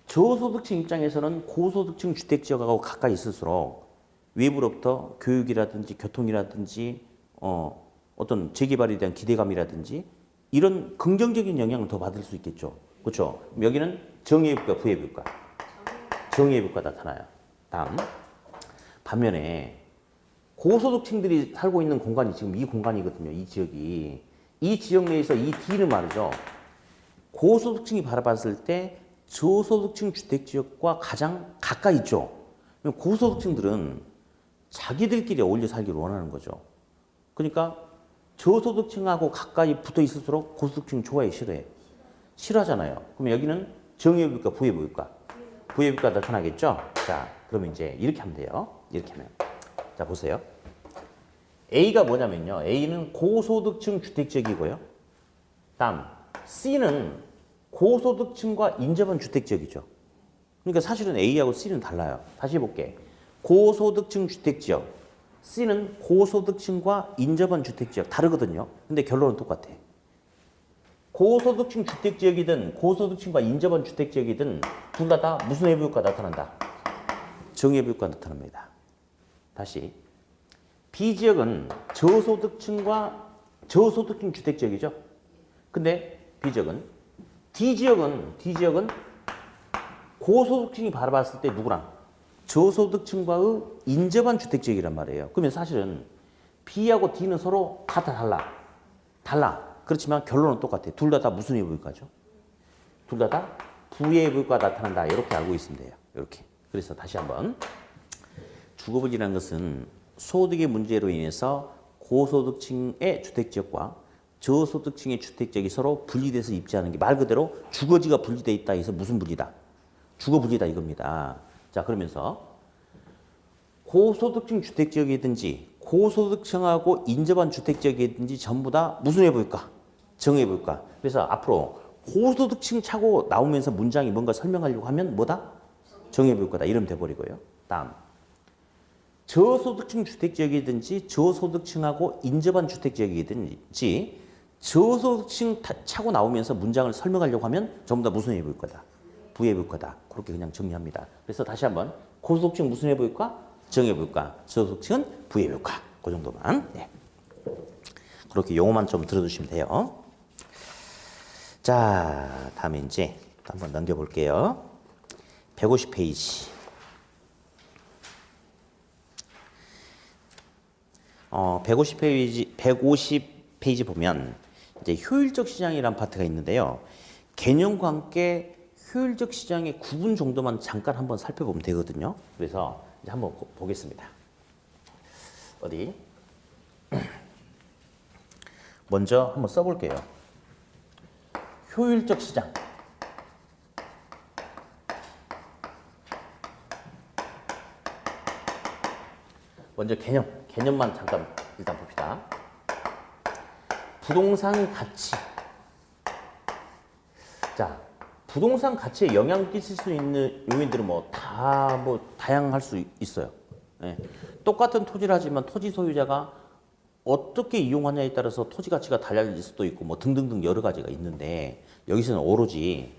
저소득층 입장에서는 고소득층 주택지역하고 가까이 있을수록 외부로부터 교육이라든지 교통이라든지 어떤 재개발에 대한 기대감이라든지 이런 긍정적인 영향을 더 받을 수 있겠죠. 그렇죠? 여기는 정의외부과 부의외부과. 정의외부과 나타나요. 다음. 반면에 고소득층들이 살고 있는 공간이 지금 이 공간이거든요. 이 지역이. 이 지역 내에서 이 D는 말이죠. 고소득층이 바라봤을 때 저소득층 주택지역과 가장 가까이 있죠. 고소득층들은 자기들끼리 어울려 살기를 원하는 거죠. 그러니까 저소득층하고 가까이 붙어 있을수록 고소득층 좋아해, 싫어해? 싫어하잖아요. 그럼 여기는 정의외부과 부의외부과? 부의외부과 나타나겠죠? 자, 그러면 이제 이렇게 하면 돼요. 이렇게 하면. 자, 보세요. A가 뭐냐면요. A는 고소득층 주택지역이고요. 다음, C는 고소득층과 인접한 주택지역이죠. 그러니까 사실은 A하고 C는 달라요. 다시 해볼게. 고소득층 주택지역. C는 고소득층과 인접한 주택지역. 다르거든요. 근데 결론은 똑같아. 고소득층 주택지역이든 고소득층과 인접한 주택지역이든 둘 다 무슨 외부효과 나타난다? 정외부효과 나타납니다. 다시. B지역은 저소득층 주택지역이죠. 근데 B지역은 D지역은 고소득층이 바라봤을 때 누구랑? 저소득층과의 인접한 주택지역이란 말이에요. 그러면 사실은 B하고 D는 서로 달라. 그렇지만 결론은 똑같아. 둘 다 무슨 외부효과죠? 둘 다 부외부효과 나타난다. 이렇게 알고 있으면 돼요. 이렇게. 그래서 다시 한번. 주거부지라는 것은 소득의 문제로 인해서 고소득층의 주택지역과 저소득층의 주택지역이 서로 분리돼서 입지하는 게 말 그대로 주거지가 분리돼 있다 해서 무슨 분리다? 주거분리다 이겁니다. 자, 그러면서 고소득층 주택지역이든지 고소득층하고 인접한 주택지역이든지 전부 다 무슨 외부효과? 정외부효과. 그래서 앞으로 고소득층 차고 나오면서 문장이 뭔가 설명하려고 하면 뭐다? 정외부효과다. 이러면 돼버리고요. 다음. 저소득층 주택지역이든지 저소득층하고 인접한 주택지역이든지 저소득층 차고 나오면서 문장을 설명하려고 하면 전부 다 무슨 외부효과다? 부해부효과다. 그렇게 그냥 정리합니다. 그래서 다시 한번 고소득층 무슨 해부효과? 정해부효과. 저소득층은 부해부효과. 그 정도만. 네. 그렇게 용어만 좀 들어두시면 돼요. 자, 다음에 이제 또 한번 넘겨볼게요. 150페이지. 150페이지 보면 이제 효율적 시장이라는 파트가 있는데요. 개념과 함께 효율적 시장의 구분 정도만 잠깐 한번 살펴보면 되거든요. 그래서 이제 한번 보겠습니다. 어디? 먼저 한번 써볼게요. 효율적 시장. 먼저 개념만 잠깐 일단 봅시다. 부동산 가치. 자, 부동산 가치에 영향을 끼칠 수 있는 요인들은 다양할 수 있어요. 네. 똑같은 토지를 하지만 토지 소유자가 어떻게 이용하냐에 따라서 토지 가치가 달라질 수도 있고 뭐 등등등 여러 가지가 있는데 여기서는 오로지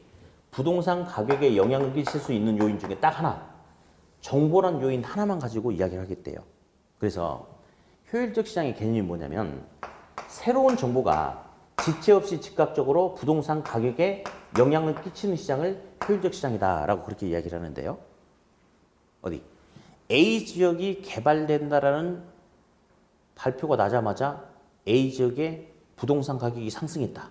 부동산 가격에 영향을 끼칠 수 있는 요인 중에 딱 하나, 정보란 요인 하나만 가지고 이야기를 하겠대요. 그래서 효율적 시장의 개념이 뭐냐면 새로운 정보가 지체 없이 즉각적으로 부동산 가격에 영향을 끼치는 시장을 효율적 시장이다라고 그렇게 이야기를 하는데요. 어디? A 지역이 개발된다라는 발표가 나자마자 A 지역의 부동산 가격이 상승했다.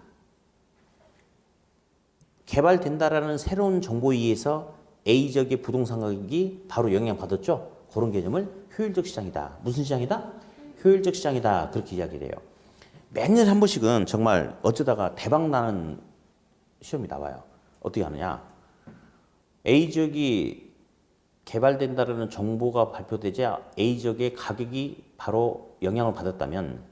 개발된다라는 새로운 정보에 의해서 A 지역의 부동산 가격이 바로 영향받았죠. 그런 개념을 효율적 시장이다. 무슨 시장이다? 효율적 시장이다. 그렇게 이야기를 해요. 매년 한 번씩은 정말 어쩌다가 대박 나는 시험이 나와요. 어떻게 하느냐? A 지역이 개발된다라는 정보가 발표되자 A 지역의 가격이 바로 영향을 받았다면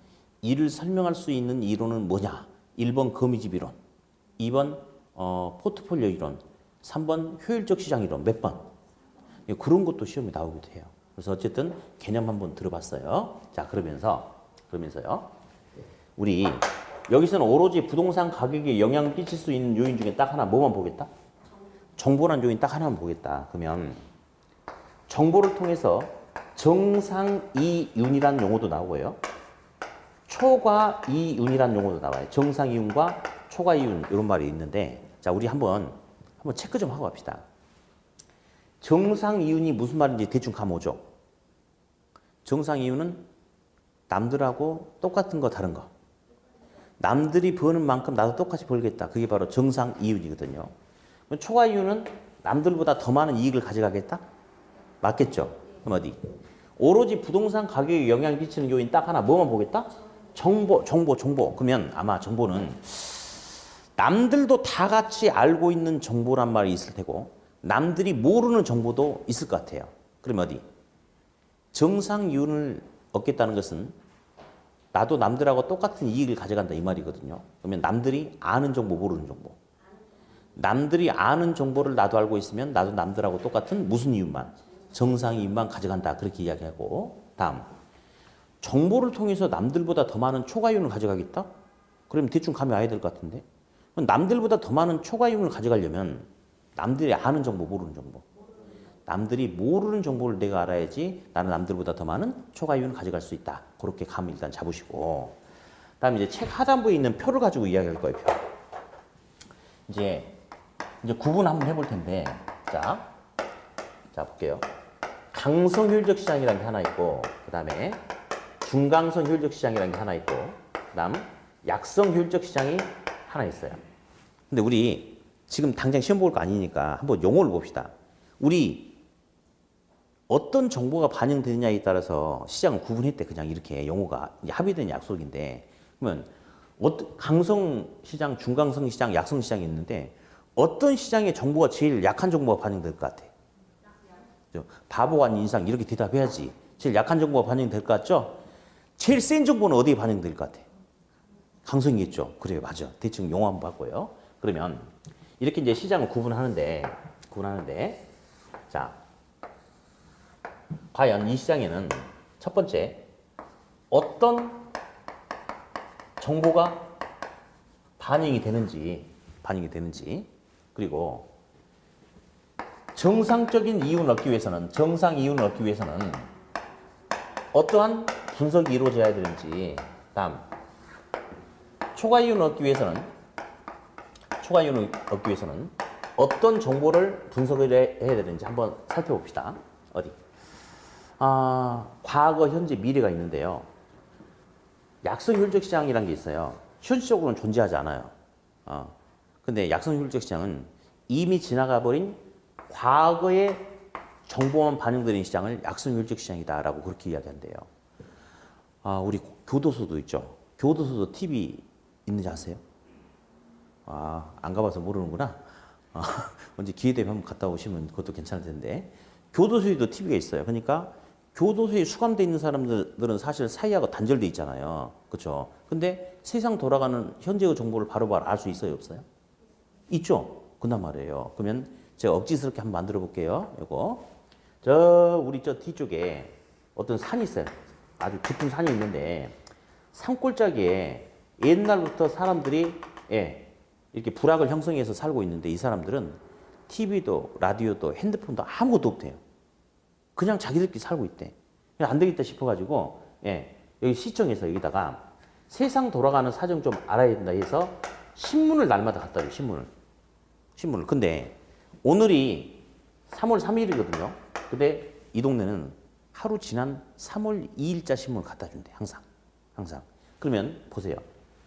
이를 설명할 수 있는 이론은 뭐냐? 1번 거미집 이론, 2번 포트폴리오 이론, 3번 효율적 시장 이론. 몇 번? 그런 것도 시험에 나오기도 해요. 그래서 어쨌든 개념 한번 들어봤어요. 자, 그러면서요. 우리 여기서는 오로지 부동산 가격에 영향을 끼칠 수 있는 요인 중에 딱 하나 뭐만 보겠다? 정보란 요인 딱 하나만 보겠다. 그러면 정보를 통해서 정상이윤이라는 용어도 나오고요. 초과이윤이라는 용어도 나와요. 정상이윤과 초과이윤 이런 말이 있는데 자, 우리 한번 체크 좀 하고 갑시다. 정상이윤이 무슨 말인지 대충 감 오죠? 정상이윤은 남들하고 똑같은 거 다른 거. 남들이 버는 만큼 나도 똑같이 벌겠다. 그게 바로 정상이윤이거든요. 초과이윤은 남들보다 더 많은 이익을 가져가겠다? 맞겠죠? 그럼 어디? 오로지 부동산 가격에 영향을 끼치는 요인 딱 하나 뭐만 보겠다? 정보. 그러면 아마 정보는 남들도 다 같이 알고 있는 정보란 말이 있을 테고 남들이 모르는 정보도 있을 것 같아요. 그러면 어디? 정상이윤을 얻겠다는 것은 나도 남들하고 똑같은 이익을 가져간다 이 말이거든요. 그러면 남들이 아는 정보, 모르는 정보. 남들이 아는 정보를 나도 알고 있으면 나도 남들하고 똑같은 무슨 이윤만? 정상이윤만 가져간다. 그렇게 이야기하고 다음. 정보를 통해서 남들보다 더 많은 초과이윤을 가져가겠다? 그럼 대충 감이 와야 될 것 같은데. 남들보다 더 많은 초과이윤을 가져가려면 남들이 아는 정보, 모르는 정보. 남들이 모르는 정보를 내가 알아야지 나는 남들보다 더 많은 초과이윤을 가져갈 수 있다. 그렇게 감을 일단 잡으시고 다음에 이제 책 하단부에 있는 표를 가지고 이야기할 거예요. 표. 이제 구분 한번 해볼 텐데 자 볼게요. 강성 효율적 시장이라는 게 하나 있고 그 다음에 중강성 효율적 시장이라는 게 하나 있고 그 다음 약성 효율적 시장이 하나 있어요. 근데 우리 지금 당장 시험 볼 거 아니니까 한번 용어를 봅시다. 우리 어떤 정보가 반영되느냐에 따라서 시장을 구분했대. 그냥 이렇게 용어가 합의된 약속인데 그러면 강성 시장, 중강성 시장, 약성 시장이 있는데 어떤 시장의 정보가 제일 약한 정보가 반영될 것 같아? 바보 아닌 인상 이렇게 대답해야지. 제일 약한 정보가 반영될 것 같죠? 제일 센 정보는 어디에 반영될 것 같아? 강성이겠죠. 그래요, 맞아. 대충 용어 한번 봤고요. 그러면 이렇게 이제 시장을 구분하는데 자, 과연 이 시장에는 첫 번째 어떤 정보가 반영이 되는지 그리고 정상적인 이윤을 얻기 위해서는, 정상 이윤을 얻기 위해서는 어떠한 분석이 이루어져야 되는지, 다음 초과 이윤을 얻기 위해서는 어떤 정보를 분석을 해야 되는지 한번 살펴봅시다. 어디? 과거, 현재, 미래가 있는데요. 약성효율적 시장이라는 게 있어요. 현실적으로는 존재하지 않아요. 근데 약성효율적 시장은 이미 지나가 버린 과거의 정보만 반영되는 시장을 약성효율적 시장이다라고 그렇게 이야기한대요. 우리 교도소도 있죠. 교도소도 TV 있는지 아세요? 안 가봐서 모르는구나. 언제 기회 되면 한번 갔다 오시면 그것도 괜찮을 텐데. 교도소에도 TV가 있어요. 그러니까 교도소에 수감돼 있는 사람들은 사실 사회하고 단절돼 있잖아요. 그렇죠? 근데 세상 돌아가는 현재의 정보를 바로바로 알 수 있어요, 없어요? 있죠. 그단 말이에요. 그러면 제가 억지스럽게 한번 만들어 볼게요. 이거 우리 뒤쪽에 어떤 산이 있어요. 아주 깊은 산이 있는데 산골짜기에 옛날부터 사람들이 이렇게 부락을 형성해서 살고 있는데 이 사람들은 TV도 라디오도 핸드폰도 아무것도 없대요. 그냥 자기들끼리 살고 있대. 안 되겠다 싶어가지고 여기 시청에서 여기다가 세상 돌아가는 사정 좀 알아야 된다 해서 신문을 날마다 갖다 줘요. 신문을. 근데 오늘이 3월 3일이거든요. 근데 이 동네는 하루 지난 3월 2일자 신문을 갖다 준대. 항상. 그러면 보세요.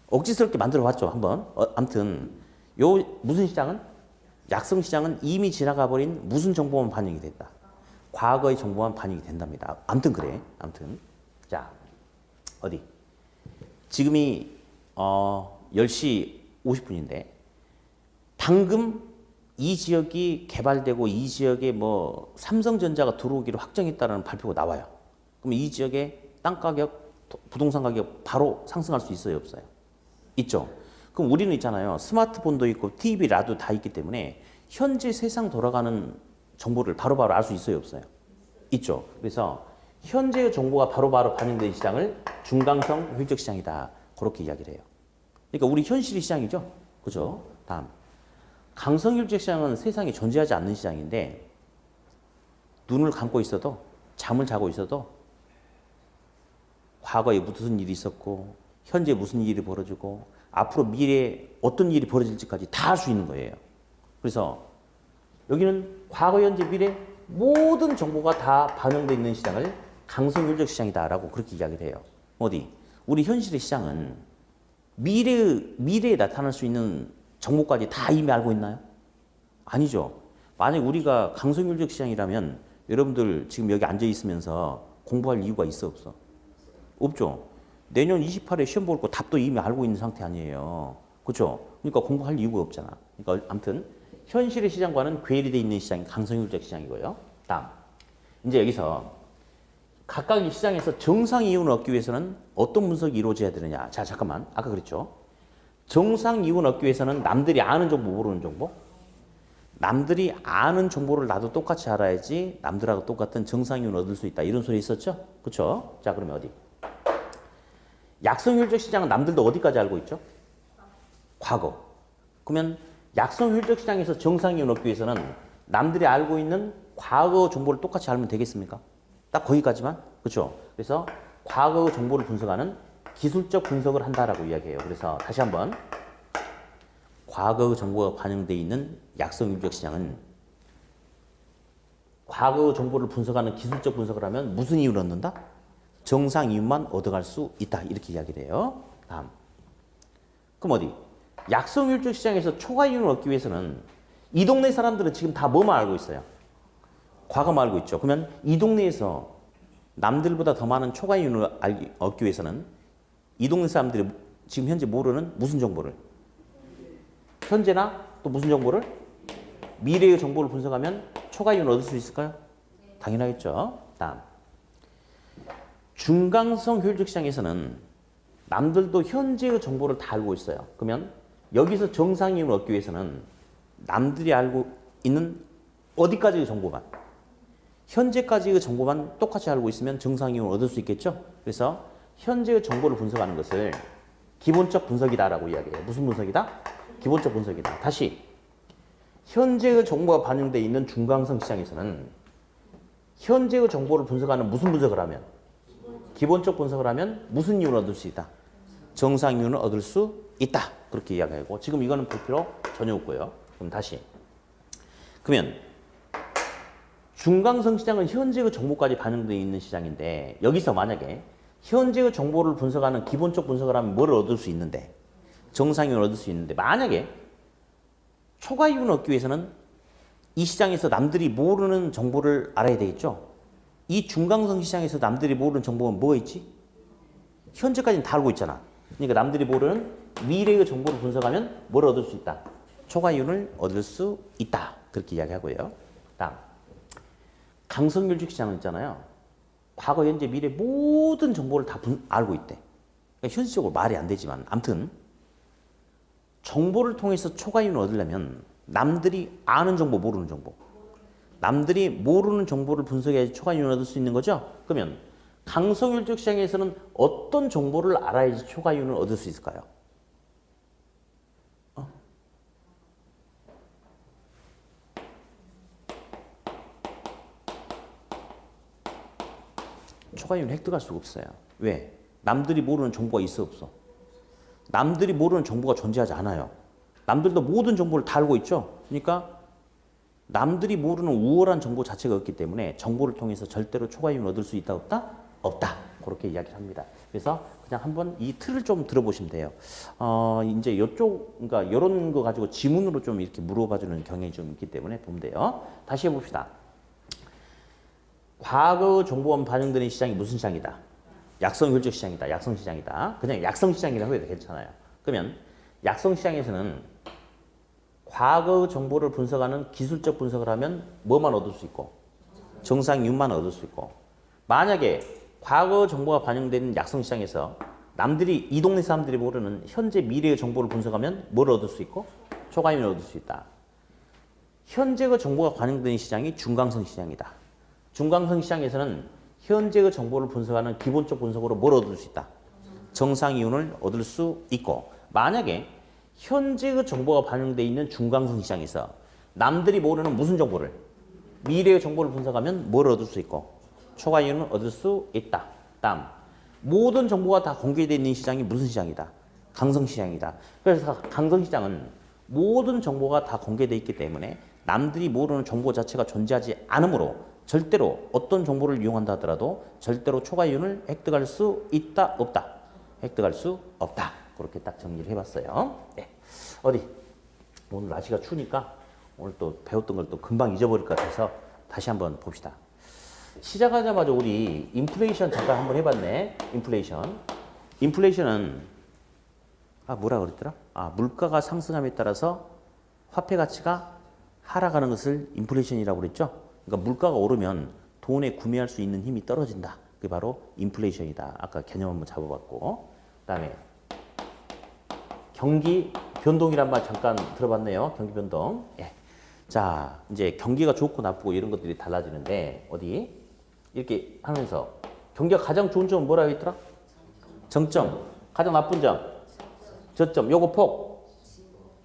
억지스럽게 만들어 봤죠. 한번. 아무튼 요 무슨 시장은? 약성 시장은 이미 지나가 버린 무슨 정보만 반영이 된다. 과거의 정보만 반영이 된답니다. 아무튼 그래. 자, 어디? 지금이 10시 50분인데 방금 이 지역이 개발되고 이 지역에 뭐 삼성전자가 들어오기로 확정했다는 발표가 나와요. 그럼 이 지역의 땅 가격, 부동산 가격 바로 상승할 수 있어요, 없어요? 있죠. 그럼 우리는 있잖아요. 스마트폰도 있고 TV, 라디오 다 있기 때문에 현재 세상 돌아가는 정보를 바로바로 알 수 있어요, 없어요? 있죠. 그래서 현재의 정보가 바로바로 반영된 시장을 중강성 효율적 시장이다. 그렇게 이야기를 해요. 그러니까 우리 현실이 시장이죠. 그죠? 다음. 강성효율적 시장은 세상에 존재하지 않는 시장인데 눈을 감고 있어도 잠을 자고 있어도 과거에 무슨 일이 있었고 현재 무슨 일이 벌어지고 앞으로 미래에 어떤 일이 벌어질지까지 다 알 수 있는 거예요. 그래서 여기는 과거, 현재, 미래 모든 정보가 다 반영되어 있는 시장을 강성효율적 시장이다라고 그렇게 이야기를 해요. 어디? 우리 현실의 시장은 미래에 나타날 수 있는 정보까지 다 이미 알고 있나요? 아니죠. 만약 우리가 강성효율적 시장이라면 여러분들 지금 여기 앉아 있으면서 공부할 이유가 있어, 없어? 없죠. 내년 28에 시험 볼 거 답도 이미 알고 있는 상태 아니에요. 그렇죠? 그러니까 공부할 이유가 없잖아. 그러니까 아무튼 현실의 시장과는 괴리되어 있는 시장이 강성효율적 시장이고요. 다음. 이제 여기서 각각의 시장에서 정상 이윤을 얻기 위해서는 어떤 분석이 이루어져야 되느냐. 자, 잠깐만. 아까 그랬죠. 정상 이윤을 얻기 위해서는 남들이 아는 정보, 모르는 정보? 남들이 아는 정보를 나도 똑같이 알아야지 남들하고 똑같은 정상 이윤을 얻을 수 있다. 이런 소리 있었죠? 그렇죠? 자, 그러면 어디? 약성효율적 시장은 남들도 어디까지 알고 있죠? 과거. 그러면 약성효율적 시장에서 정상 이윤을 얻기 위해서는 남들이 알고 있는 과거 정보를 똑같이 알면 되겠습니까? 딱 거기까지만? 그렇죠? 그래서 과거 정보를 분석하는 기술적 분석을 한다라고 이야기해요. 그래서 다시 한번 과거 정보가 반영되어 있는 약성효율적 시장은 과거 정보를 분석하는 기술적 분석을 하면 무슨 이윤을 얻는다? 정상 이윤만 얻어갈 수 있다. 이렇게 이야기를 해요. 다음. 그럼 어디? 약성효율적 시장에서 초과 이윤을 얻기 위해서는 이 동네 사람들은 지금 다 뭐만 알고 있어요? 과거만 알고 있죠. 그러면 이 동네에서 남들보다 더 많은 초과 이윤을 얻기 위해서는 이 동네 사람들이 지금 현재 모르는 무슨 정보를? 현재나 또 무슨 정보를? 미래의 정보를 분석하면 초과 이윤을 얻을 수 있을까요? 당연하겠죠. 다음. 중강성 효율적 시장에서는 남들도 현재의 정보를 다 알고 있어요. 그러면 여기서 정상 이윤을 얻기 위해서는 남들이 알고 있는 어디까지의 정보만? 현재까지의 정보만 똑같이 알고 있으면 정상 이윤을 얻을 수 있겠죠? 그래서 현재의 정보를 분석하는 것을 기본적 분석이다라고 이야기해요. 무슨 분석이다? 기본적 분석이다. 다시 현재의 정보가 반영되어 있는 중간성 시장에서는 현재의 정보를 분석하는 무슨 분석을 하면? 기본적 분석을 하면 무슨 이윤을 얻을 수 있다? 정상 이윤을 얻을 수 있다. 그렇게 이야기하고 지금 이거는 볼 필요 전혀 없고요. 그럼 다시. 그러면 중간성 시장은 현재의 정보까지 반영되어 있는 시장인데 여기서 만약에 현재의 정보를 분석하는 기본적 분석을 하면 뭘 얻을 수 있는데? 정상 이윤을 얻을 수 있는데 만약에 초과 이윤을 얻기 위해서는 이 시장에서 남들이 모르는 정보를 알아야 되겠죠? 이 중간성 시장에서 남들이 모르는 정보는 뭐가 있지? 현재까지는 다 알고 있잖아. 그러니까 남들이 모르는 미래의 정보를 분석하면 뭘 얻을 수 있다? 초과 이윤을 얻을 수 있다. 그렇게 이야기하고요. 다음. 강성률 시장은 있잖아요. 과거, 현재, 미래 모든 정보를 다 알고 있대. 그러니까 현실적으로 말이 안 되지만 아무튼 정보를 통해서 초과 이윤을 얻으려면 남들이 아는 정보, 모르는 정보. 남들이 모르는 정보를 분석해야지 초과 이윤을 얻을 수 있는 거죠. 그러면 강성률적 시장에서는 어떤 정보를 알아야지 초과 이윤을 얻을 수 있을까요? 초과 이윤을 획득할 수가 없어요. 왜? 남들이 모르는 정보가 있어 없어? 남들이 모르는 정보가 존재하지 않아요. 남들도 모든 정보를 다 알고 있죠. 그러니까 남들이 모르는 우월한 정보 자체가 없기 때문에 정보를 통해서 절대로 초과 이윤을 얻을 수 있다 없다? 없다. 그렇게 이야기를 합니다. 그래서 그냥 한번 이 틀을 좀 들어보시면 돼요. 이제 이쪽, 그러니까 이런 거 가지고 지문으로 좀 이렇게 물어봐주는 경향이 좀 있기 때문에 보면 돼요. 다시 해봅시다. 과거 정보만 반영되는 시장이 무슨 시장이다? 약성효율적 시장이다. 약성시장이다. 그냥 약성시장이라고 해도 괜찮아요. 그러면 약성시장에서는 과거 정보를 분석하는 기술적 분석을 하면 뭐만 얻을 수 있고? 정상이윤만 얻을 수 있고. 만약에 과거 정보가 반영된 약성시장에서 남들이 이 동네 사람들이 모르는 현재 미래의 정보를 분석하면 뭘 얻을 수 있고? 초과이윤을 얻을 수 있다. 현재의 정보가 반영되는 시장이 중간성 시장이다. 중간성 시장에서는 현재의 정보를 분석하는 기본적 분석으로 뭘 얻을 수 있다? 정상 이윤을 얻을 수 있고 만약에 현재의 정보가 반영되어 있는 중간성 시장에서 남들이 모르는 무슨 정보를? 미래의 정보를 분석하면 뭘 얻을 수 있고 초과 이윤을 얻을 수 있다. 다음 모든 정보가 다 공개되어 있는 시장이 무슨 시장이다? 강성 시장이다. 그래서 강성 시장은 모든 정보가 다 공개되어 있기 때문에 남들이 모르는 정보 자체가 존재하지 않으므로 절대로 어떤 정보를 이용한다 하더라도 절대로 초과 이윤을 획득할 수 있다, 없다? 획득할 수 없다. 그렇게 딱 정리를 해봤어요. 네. 어디? 오늘 날씨가 추우니까 오늘 또 배웠던 걸 또 금방 잊어버릴 것 같아서 다시 한번 봅시다. 시작하자마자 우리 인플레이션 잠깐 한번 해봤네. 인플레이션은 뭐라 그랬더라? 물가가 상승함에 따라서 화폐 가치가 하락하는 것을 인플레이션이라고 그랬죠? 그러니까 물가가 오르면 돈에 구매할 수 있는 힘이 떨어진다. 그게 바로 인플레이션이다. 아까 개념 한번 잡아봤고. 그다음에 경기 변동이란 말 잠깐 들어봤네요. 경기 변동. 예. 자, 이제 경기가 좋고 나쁘고 이런 것들이 달라지는데 어디? 이렇게 하면서 경기가 가장 좋은 점은 뭐라고 했더라? 정점. 가장 나쁜 점. 저점. 요거 폭.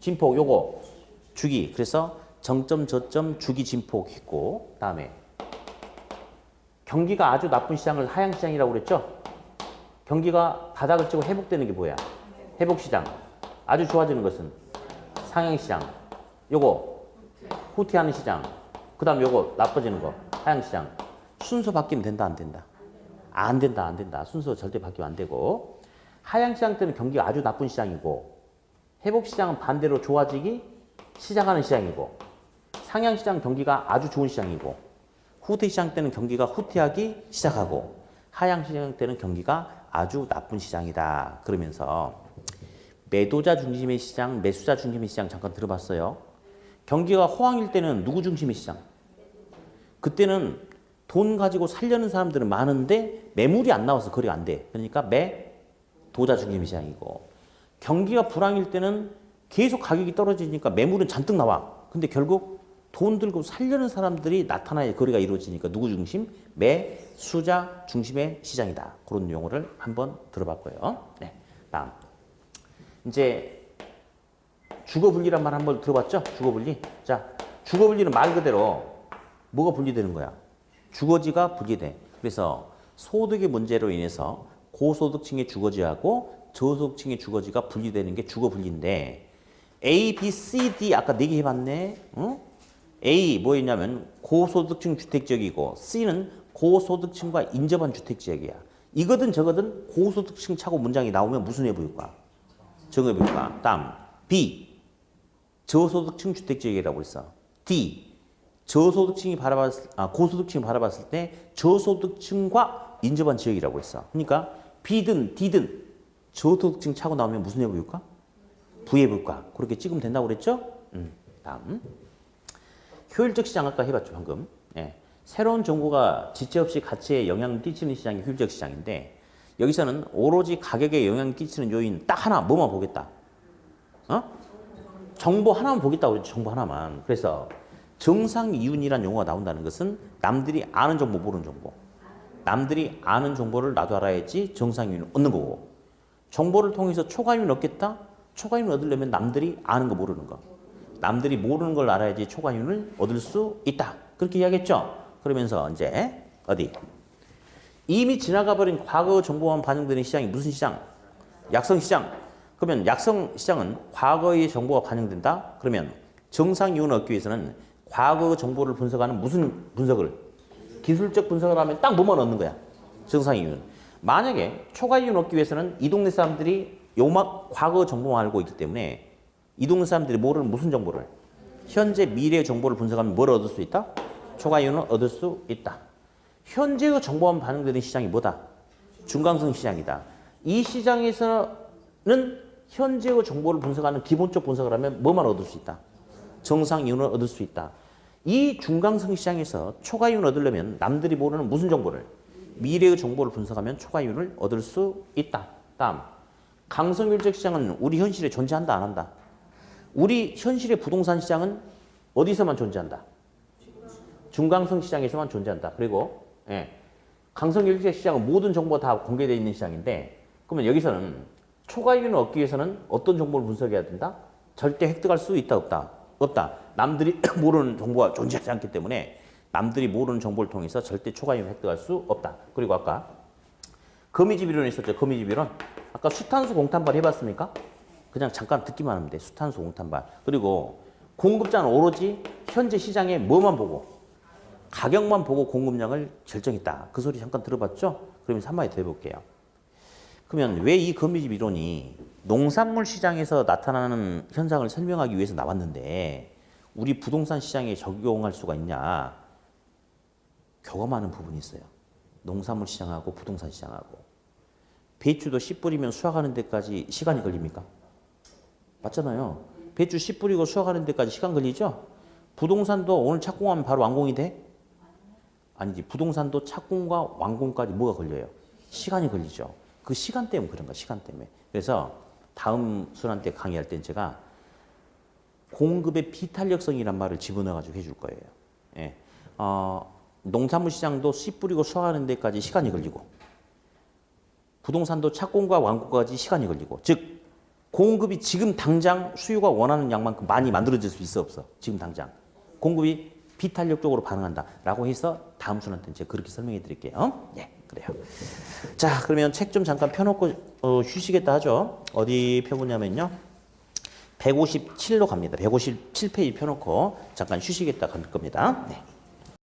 진폭. 요거 주기. 그래서 정점, 저점, 주기, 진폭 했고 다음에 경기가 아주 나쁜 시장을 하향시장이라고 그랬죠? 경기가 바닥을 찍고 회복되는 게 뭐야? 회복시장. 아주 좋아지는 것은 상향시장. 요거 후퇴하는 시장. 그 다음 요거 나빠지는 거 하향시장. 순서 바뀌면 된다 안 된다? 안 된다 안 된다. 순서 절대 바뀌면 안 되고 하향시장 때는 경기가 아주 나쁜 시장이고 회복시장은 반대로 좋아지기 시작하는 시장이고 상향시장 경기가 아주 좋은 시장이고 후퇴시장 때는 경기가 후퇴하기 시작하고 하향시장 때는 경기가 아주 나쁜 시장이다. 그러면서 매도자 중심의 시장, 매수자 중심의 시장 잠깐 들어봤어요. 경기가 호황일 때는 누구 중심의 시장? 그때는 돈 가지고 살려는 사람들은 많은데 매물이 안 나와서 거래가 안 돼. 그러니까 매도자 중심의 시장이고 경기가 불황일 때는 계속 가격이 떨어지니까 매물은 잔뜩 나와. 근데 결국 돈 들고 살려는 사람들이 나타나야 거래가 이루어지니까 누구 중심? 매수자 중심의 시장이다. 그런 용어를 한번 들어봤고요. 네, 다음. 이제 주거분리란 말 한번 들어봤죠? 주거분리. 자, 주거분리는 말 그대로 뭐가 분리되는 거야? 주거지가 분리돼. 그래서 소득의 문제로 인해서 고소득층의 주거지하고 저소득층의 주거지가 분리되는 게 주거분리인데 A, B, C, D 아까 4개 해봤네. 응? A 뭐였냐면 고소득층 주택지역이고 C는 고소득층과 인접한 주택지역이야. 이거든 저거든 고소득층 차고 문장이 나오면 무슨 해부일까? 정해부일까? 다음 B 저소득층 주택지역이라고 했어. D 저소득층이 고소득층이 바라봤을 때 저소득층과 인접한 지역이라고 했어. 그러니까 B든 D든 저소득층 차고 나오면 무슨 해부일까? 부해부일까? 그렇게 찍으면 된다고 그랬죠? 다음 효율적 시장 아까 해봤죠 방금. 예. 새로운 정보가 지체 없이 가치에 영향을 끼치는 시장이 효율적 시장인데 여기서는 오로지 가격에 영향을 끼치는 요인 딱 하나 뭐만 보겠다. 어? 정보 하나만 보겠다고 그랬죠. 정보 하나만. 그래서 정상 이윤이라는 용어가 나온다는 것은 남들이 아는 정보 모르는 정보. 남들이 아는 정보를 나도 알아야지 정상 이윤을 얻는 거고 정보를 통해서 초과이윤을 얻겠다? 초과이윤을 얻으려면 남들이 아는 거 모르는 거. 남들이 모르는 걸 알아야지 초과이윤을 얻을 수 있다. 그렇게 이야기했죠? 그러면서 이제 어디? 이미 지나가 버린 과거 정보만 반영되는 시장이 무슨 시장? 약성시장. 그러면 약성시장은 과거의 정보가 반영된다? 그러면 정상 이윤을 얻기 위해서는 과거 정보를 분석하는 무슨 분석을? 기술적 분석을 하면 딱 뭐만 얻는 거야? 정상 이윤. 만약에 초과 이윤을 얻기 위해서는 이 동네 사람들이 과거 정보만 알고 있기 때문에 이 동네 사람들이 모르는 무슨 정보를? 현재 미래의 정보를 분석하면 뭘 얻을 수 있다? 초과 이윤을 얻을 수 있다. 현재의 정보만 반영되는 시장이 뭐다? 중간성 시장이다. 이 시장에서는 현재의 정보를 분석하는 기본적 분석을 하면 뭐만 얻을 수 있다? 정상 이윤을 얻을 수 있다. 이 중간성 시장에서 초과 이윤을 얻으려면 남들이 모르는 무슨 정보를? 미래의 정보를 분석하면 초과 이윤을 얻을 수 있다. 다음, 강성률적 시장은 우리 현실에 존재한다 안 한다? 우리 현실의 부동산 시장은 어디서만 존재한다? 중강성 시장에서만 존재한다. 그리고 강성률적 시장은 모든 정보가 다 공개되어 있는 시장인데 그러면 여기서는 초과이윤을 얻기 위해서는 어떤 정보를 분석해야 된다? 절대 획득할 수 있다 없다? 없다. 남들이 모르는 정보가 존재하지 않기 때문에 남들이 모르는 정보를 통해서 절대 초과이윤을 획득할 수 없다. 그리고 아까 거미집 이론 있었죠. 거미집 이론. 아까 수탄수 공탄발 해봤습니까? 그냥 잠깐 듣기만 하면 돼. 수탄수 공탄발. 그리고 공급자는 오로지 현재 시장에 뭐만 보고? 가격만 보고 공급량을 결정했다. 그 소리 잠깐 들어봤죠? 그러면 한 마디 더 해볼게요. 그러면 왜 이 거미집 이론이 농산물 시장에서 나타나는 현상을 설명하기 위해서 나왔는데 우리 부동산 시장에 적용할 수가 있냐? 교감하는 부분이 있어요. 농산물 시장하고 부동산 시장하고. 배추도 씨 뿌리면 수확하는 데까지 시간이 걸립니까? 맞잖아요. 배추 씨 뿌리고 수확하는 데까지 시간 걸리죠? 부동산도 오늘 착공하면 바로 완공이 돼? 아니지. 부동산도 착공과 완공까지 뭐가 걸려요? 시간이 걸리죠. 그 시간 때문에 그런 거야. 시간 때문에. 그래서 다음 순환 때 강의할 땐 제가 공급의 비탄력성이란 말을 집어넣어가지고 해줄 거예요. 예. 농산물 시장도 씨 뿌리고 수확하는 데까지 시간이 걸리고 부동산도 착공과 완공까지 시간이 걸리고 즉 공급이 지금 당장 수요가 원하는 양만큼 많이 만들어질 수 있어 없어? 지금 당장. 공급이 비탄력적으로 반응한다라고 해서 다음 순환 때 제가 그렇게 설명해 드릴게요. 예, 그래요. 자, 그러면 책 좀 잠깐 펴놓고 쉬시겠다 하죠. 어디 펴보냐면요. 157로 갑니다. 157페이지 펴놓고 잠깐 쉬시겠다 갈 겁니다. 네.